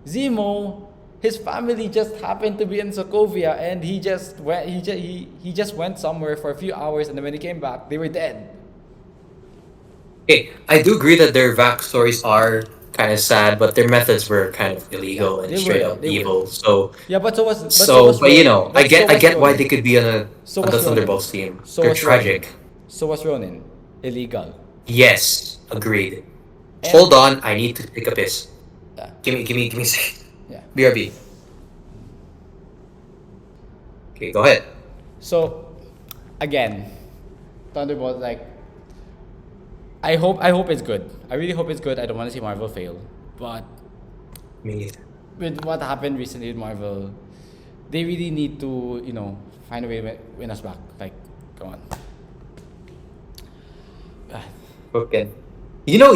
S1: Zemo, his family just happened to be in Sokovia, and he just went somewhere for a few hours, and then when he came back, they were dead.
S2: Okay, I do agree that their backstories are kind of sad, but their methods were kind of illegal
S1: Yeah,
S2: and
S1: they
S2: straight
S1: were,
S2: up
S1: they were.
S2: evil. So,
S1: Yeah, but so was
S2: but you know, I get why
S1: Ronin.
S2: they could be on
S1: So
S2: on the
S1: was Ronin.
S2: Thunderbolts team.
S1: So
S2: They're
S1: was Ronin.
S2: tragic.
S1: So was Ronin. Illegal.
S2: Yes, agreed.
S1: And-
S2: Hold on, I need to take a piss.
S1: Yeah.
S2: Give me a second.
S1: Yeah.
S2: BRB. Okay, go ahead.
S1: So, again, Thunderbolt, like, I hope it's good. I really hope it's good. I don't want to see Marvel fail, but
S2: Me.
S1: with what happened recently with Marvel, they really need to, find a way to win us back. Like, come on.
S2: Okay. You know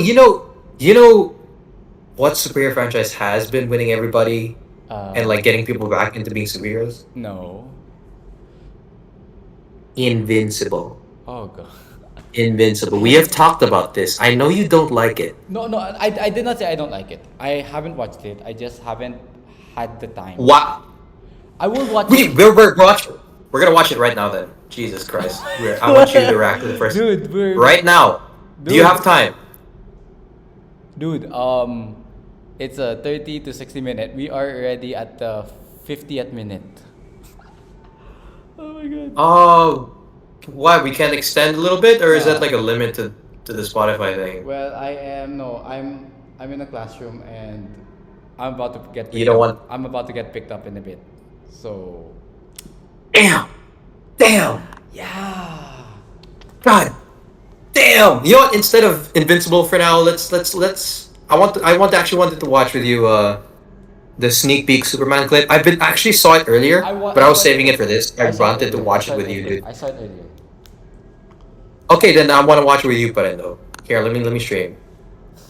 S2: what superhero franchise has been winning everybody and like getting people back into being superheroes?
S1: No.
S2: Invincible.
S1: Oh god.
S2: Invincible. We have talked about this. I know you don't like it.
S1: No, I did not say I don't like it. I haven't watched it. I just haven't had the time.
S2: What?
S1: I will watch
S2: We're gonna watch it right now then. Jesus Christ. I want you to react to the first
S1: Dude,
S2: right now. Do you
S1: Dude.
S2: have time?
S1: Dude, it's a 30 to 60 minute. We are already at the 50th minute. Oh my god.
S2: Oh, why we can't extend a little bit, or is
S1: Yeah.
S2: that like a limit to the Spotify thing?
S1: Well, I'm in a classroom, and I'm about to get
S2: You don't want-
S1: I'm about to get picked up in a bit. So,
S2: Damn.
S1: yeah.
S2: God. Damn. You know what? Instead of Invincible for now, let's. I actually wanted to watch with you the sneak peek Superman clip. Actually saw it earlier, but I was saving it for this. I wanted to watch it with you, dude.
S1: I saw it earlier.
S2: Okay, then I want to watch it with you, Parendo. Here, let me stream.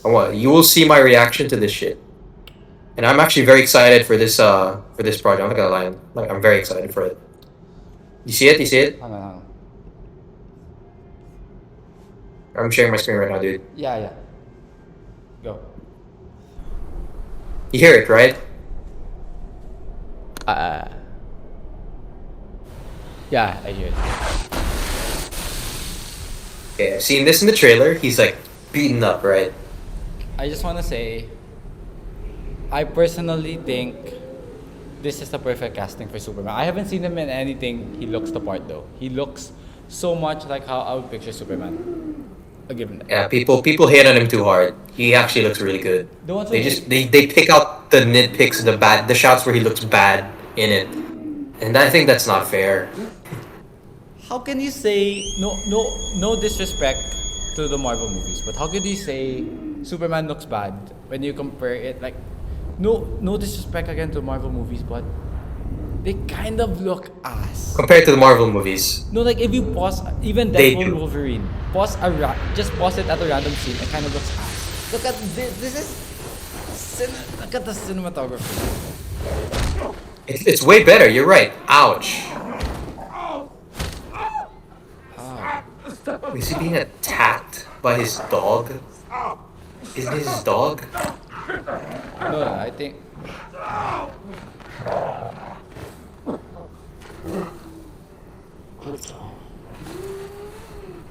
S2: You will see my reaction to this shit. And I'm actually very excited for this project. I'm not gonna lie. Like, I'm very excited for it. You see it?
S1: Hang on.
S2: I'm sharing my screen right now, dude.
S1: Yeah. Go.
S2: You hear it, right?
S1: Yeah, I hear it.
S2: Okay, I've seen this in the trailer. He's like beaten up, right?
S1: I just want to say, I personally think this is the perfect casting for Superman. I haven't seen him in anything. He looks the part though. He looks so much like how I would picture Superman. I'll give him that.
S2: Yeah, people hate on him too hard. He actually looks really good.
S1: The ones
S2: They
S1: who-
S2: just they pick out the nitpicks, the shots where he looks bad in it, and I think that's not fair.
S1: How can you say no disrespect to the Marvel movies, but how could you say Superman looks bad when you compare it like no disrespect again to Marvel movies, but they kind of look ass.
S2: Compared to the Marvel movies,
S1: No, like if you pause even
S2: They
S1: Deadpool
S2: do.
S1: Wolverine, just pause it at a random scene, it kind of looks ass. Look at this is look at the cinematography.
S2: it's way better. You're right. Ouch. Is he being attacked by his dog? Is this his dog?
S1: No, I think.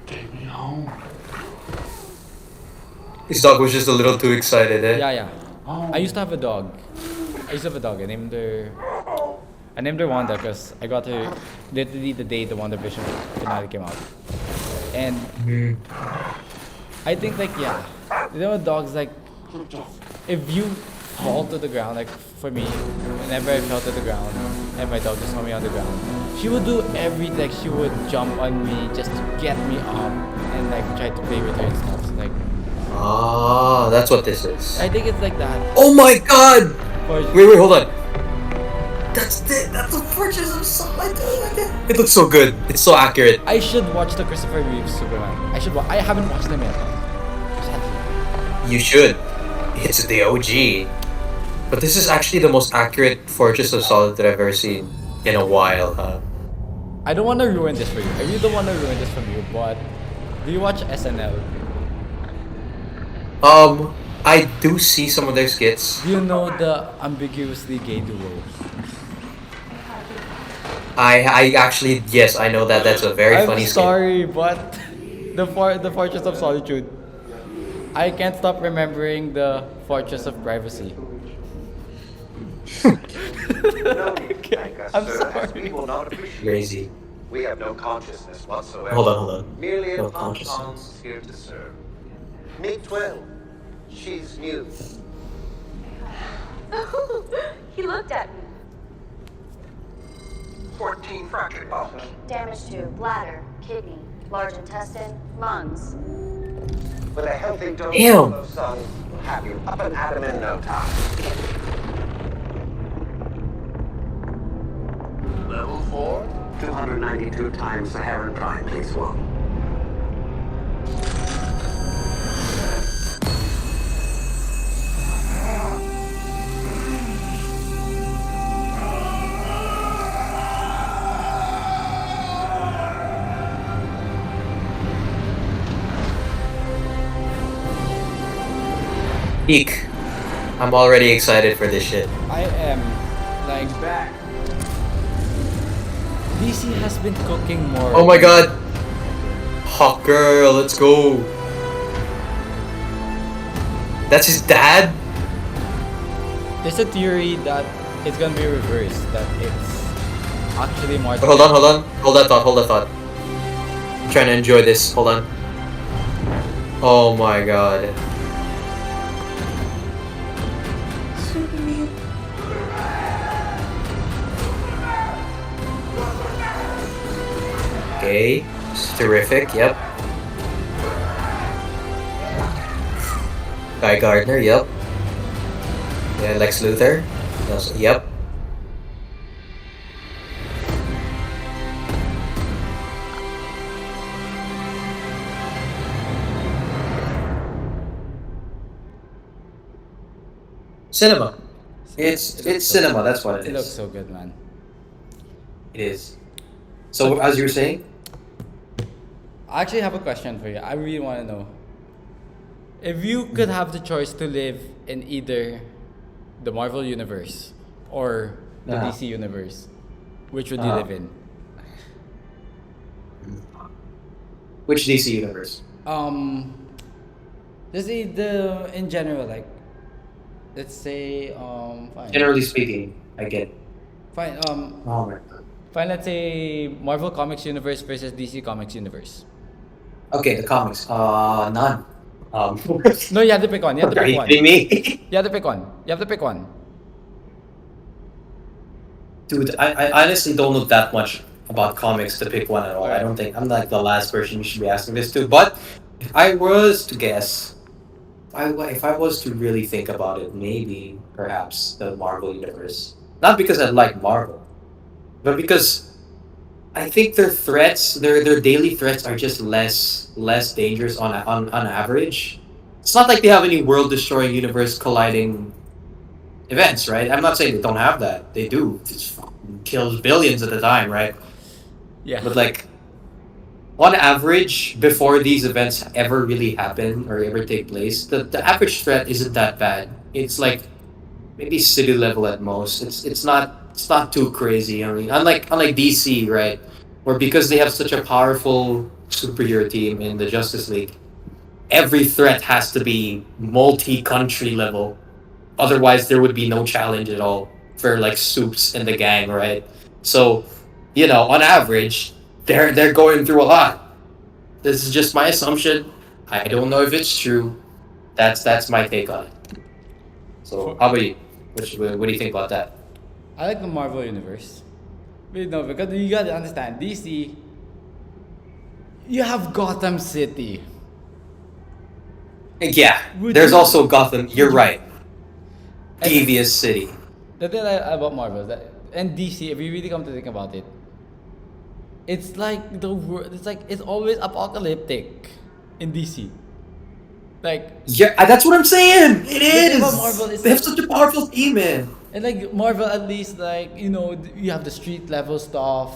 S5: Take me home.
S2: His dog was just a little too excited, eh?
S1: Yeah. I used to have a dog. I named her Wanda because I got her literally the day the WandaVision finale came out. And I think like dogs like if you fall to the ground, like for me, whenever I fell to the ground and my dog just saw me on the ground, she would do everything. Like she would jump on me just to get me up and like try to play with her and stuff. So, like
S2: Ah, that's what this is.
S1: I think it's like that.
S2: Oh my god!
S1: For
S2: Wait, hold on. That's the Fortress of Solitude. It looks so good. It's so accurate.
S1: I should watch the Christopher Reeve Superman. I haven't watched them yet. Sadly.
S2: You should. It's the OG. But this is actually the most accurate Fortress of Solitude I've ever seen in a while, huh?
S1: I don't want to ruin this for you. I really don't want to ruin this from you, but do you watch SNL?
S2: I do see some of their skits.
S1: Do you know the ambiguously gay duo?
S2: I actually, yes, I know that. That's a very funny skit.
S1: I'm sorry, but the Fortress of Solitude. I can't stop remembering the Fortress of Privacy. I'm sorry.
S6: We will not appreciate.
S2: Crazy.
S6: We have no consciousness whatsoever.
S2: Hold on.
S6: Merely
S2: No
S6: an
S2: consciousness.
S6: autons here to serve. Make 12. She's new.
S7: He looked at me.
S6: 14 fractured bones.
S7: Damage to bladder, kidney, large intestine, lungs.
S6: With a healthy dose
S2: Damn.
S6: of sun, we'll have you up and at 'em in no time. Level 4. 292 times Saharan Prime, please one.
S2: Eek. I'm already excited for this shit.
S1: I am like DC has been cooking more.
S2: Oh my god. Hawk girl, let's go. That's his dad?
S1: There's a theory that it's gonna be reversed. That it's actually Martin.
S2: Hold on. Hold that thought. I'm trying to enjoy this. Hold on. Oh my god. Okay. It's terrific, yep. Guy Gardner, yep. Yeah, Lex Luthor. Also, yep. Cinema. It's cinema, that's what it
S1: It looks
S2: is.
S1: so good, man.
S2: It is. So as you were saying?
S1: I actually have a question for you. I really want to know. If you could have the choice to live in either the Marvel universe or the
S2: Uh-huh.
S1: DC universe, which would you
S2: Uh-huh.
S1: live in?
S2: Which DC universe?
S1: Just the in general, like, let's say fine.
S2: Generally speaking, I get.
S1: Fine
S2: Oh my god.
S1: fine. Let's say Marvel Comics universe versus DC Comics universe.
S2: Okay, the comics. None.
S1: No, you have to pick one. You have to
S2: Are
S1: pick
S2: you
S1: one.
S2: kidding me?
S1: You have to pick one. You have to pick one.
S2: Dude, I honestly don't know that much about comics to pick one at all. I don't think I'm like the last person you should be asking this to. But if I was to guess, if I was to really think about it, maybe perhaps the Marvel universe. Not because I like Marvel, but because I think their threats, their daily threats, are just less dangerous on average. It's not like they have any world-destroying, universe-colliding events, right? I'm not saying they don't have that. They do. It kills billions at a time, right?
S1: Yeah.
S2: But like, on average, before these events ever really happen or ever take place, the average threat isn't that bad. It's like maybe city level at most. It's not too crazy. I mean, unlike DC, right? Or because they have such a powerful superhero team in the Justice League, every threat has to be multi-country level. Otherwise, there would be no challenge at all for like Soups and the gang, right? So, on average, they're going through a lot. This is just my assumption. I don't know if it's true. That's my take on it. So, how about you? What do you think about that?
S1: I like the Marvel universe. But no, because you gotta understand, DC, you have Gotham City.
S2: Yeah,
S1: Would
S2: there's
S1: you-
S2: also Gotham. You're right.
S1: And-
S2: Devious City.
S1: The thing about Marvel is that, and DC, if you really come to think about it, it's like the world. It's like it's always apocalyptic in DC. Like,
S2: Yeah, that's what I'm saying. It
S1: thing
S2: is.
S1: about Marvel is
S2: They have
S1: like-
S2: such a powerful team, man.
S1: and like Marvel, at least you have the street level stuff.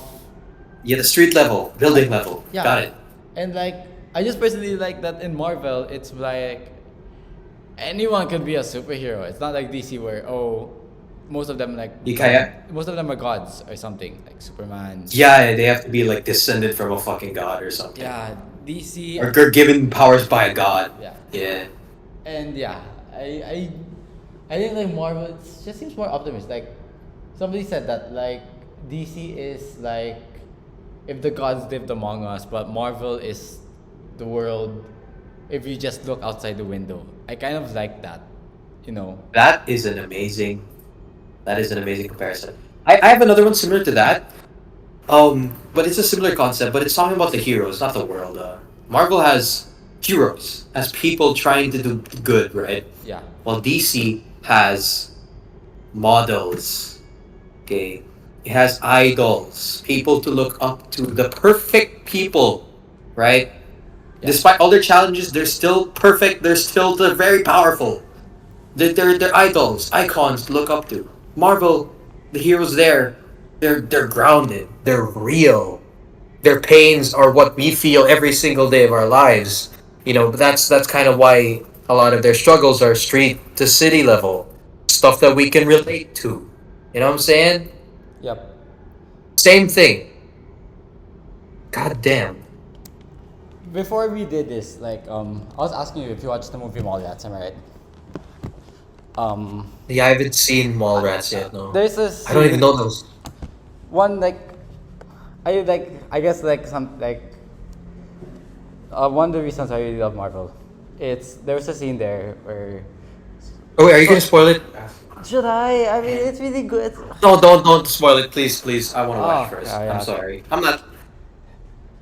S2: Yeah, the street level, building level.
S1: Yeah.
S2: Got it.
S1: And like, I just personally like that in Marvel, it's like anyone can be a superhero. It's not like DC where most of them most of them are gods or something like Superman.
S2: Yeah, they have to be like descended from a fucking god or something.
S1: Yeah, DC.
S2: Or they're given powers by a god.
S1: Yeah.
S2: Yeah.
S1: And yeah, I think like Marvel it just seems more optimistic. Like somebody said that like DC is like if the gods lived among us, but Marvel is the world if you just look outside the window. I kind of like that,
S2: That is an amazing comparison. I have another one similar to that. But it's a similar concept, but it's talking about the heroes, not the world. Marvel has heroes, has people trying to do good, right?
S1: Yeah.
S2: While DC has models. Okay. It has idols, people to look up to, the perfect people, right?
S1: Yeah.
S2: Despite all their challenges, they're still perfect. They're very powerful. They're idols, icons to look up to. Marvel, the heroes there, they're grounded. They're real. Their pains are what we feel every single day of our lives. But that's kind of why a lot of their struggles are street to city level stuff that we can relate to. You know what I'm saying?
S1: Yep.
S2: Same thing. God damn.
S1: Before we did this, like I was asking you if you watched the movie Mallrats, am I right?
S2: Yeah, I haven't seen Mallrats yet. No,
S1: There's a
S2: I don't even know those.
S1: one I guess like some like one of the reasons I really love Marvel. There's a scene there where
S2: Oh, wait, are you gonna spoil it?
S1: should I mean it's really good.
S2: No, don't spoil it, please. I want to watch
S1: Oh,
S2: first.
S1: yeah,
S2: I'm sorry. I'm not.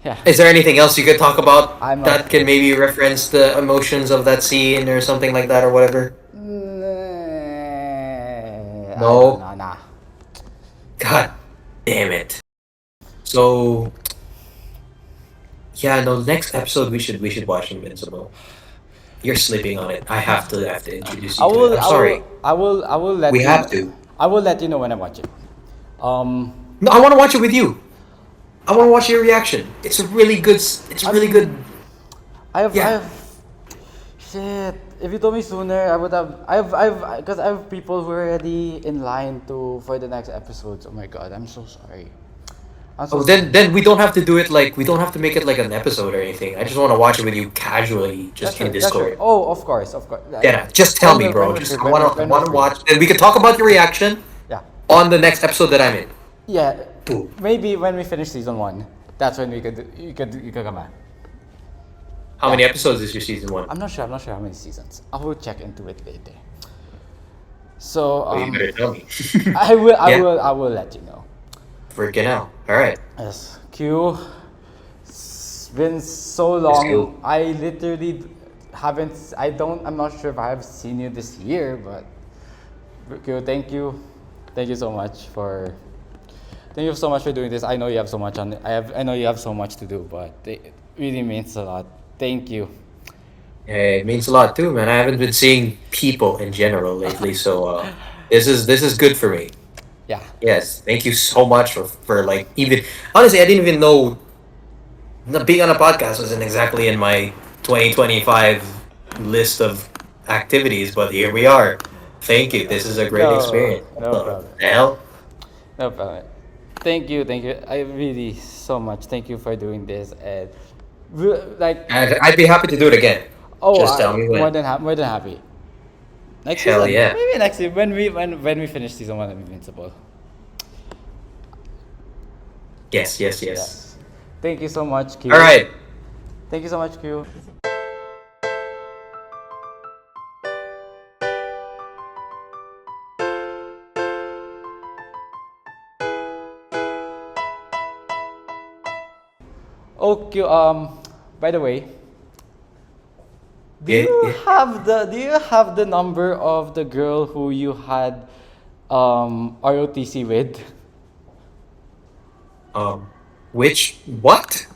S1: Yeah.
S2: Is there anything else you could talk about
S1: I'm not-
S2: that can maybe reference the emotions of that scene or something like that or whatever? No.
S1: Nah.
S2: God damn it. So yeah, no. Next episode we should watch Invincible. You're sleeping on it. I have to introduce you to it. I'm sorry.
S1: I will let
S2: We
S1: you
S2: have to.
S1: I will let you know when I watch it.
S2: No, I want to watch it with you. I want to watch your reaction. It's a really good. It's a really good. Yeah.
S1: Shit. If you told me sooner, I would have. Because I have people who are already in line for the next episodes. Oh my god, I'm so sorry. I'm so
S2: Oh, then we don't have to do it like we don't have to make it like an episode or anything. I just want to watch it with you casually, just in
S1: That's true.
S2: Discord.
S1: Oh, of course.
S2: Yeah, just tell me, bro. Just I want to watch, and we can talk about your reaction
S1: Yeah.
S2: on the next episode that I'm in.
S1: Yeah.
S2: Boom.
S1: Maybe when we finish season 1, that's when you could come back.
S2: How many episodes is your season 1?
S1: I'm not sure how many seasons. I will check into it later. So
S2: Oh, you better tell me.
S1: I will
S2: Yeah.
S1: I will let you know.
S2: Freaking hell! All right.
S1: Yes. Q. It's been so
S2: Q.
S1: long. I literally haven't. I'm not sure if I have seen you this year, but Q, thank you. Thank you so much for. Thank you so much for doing this. I know you have so much on. I know you have so much to do, but it really means a lot. Thank you.
S2: Yeah, it means a lot too, man. I haven't been seeing people in general lately, so this is good for me.
S1: Yeah.
S2: Yes, thank you so much for like even honestly, I didn't even know being on a podcast wasn't exactly in my 2025 list of activities, but here we are. Thank you. This is a great experience.
S1: No problem.
S2: The hell?
S1: No problem. Thank you, thank you. I really so much thank you for doing this and like
S2: I'd be happy to do it again. Just tell me when.
S1: more than happy. Next
S2: Hell
S1: season,
S2: yeah.
S1: maybe next season when we finish season 1 of Invincible.
S2: Yes.
S1: Thank you so much, Q.
S2: All right.
S1: Thank you so much, Q. Okay, by the way, do you have the number of the girl who you had ROTC with?
S2: Which what?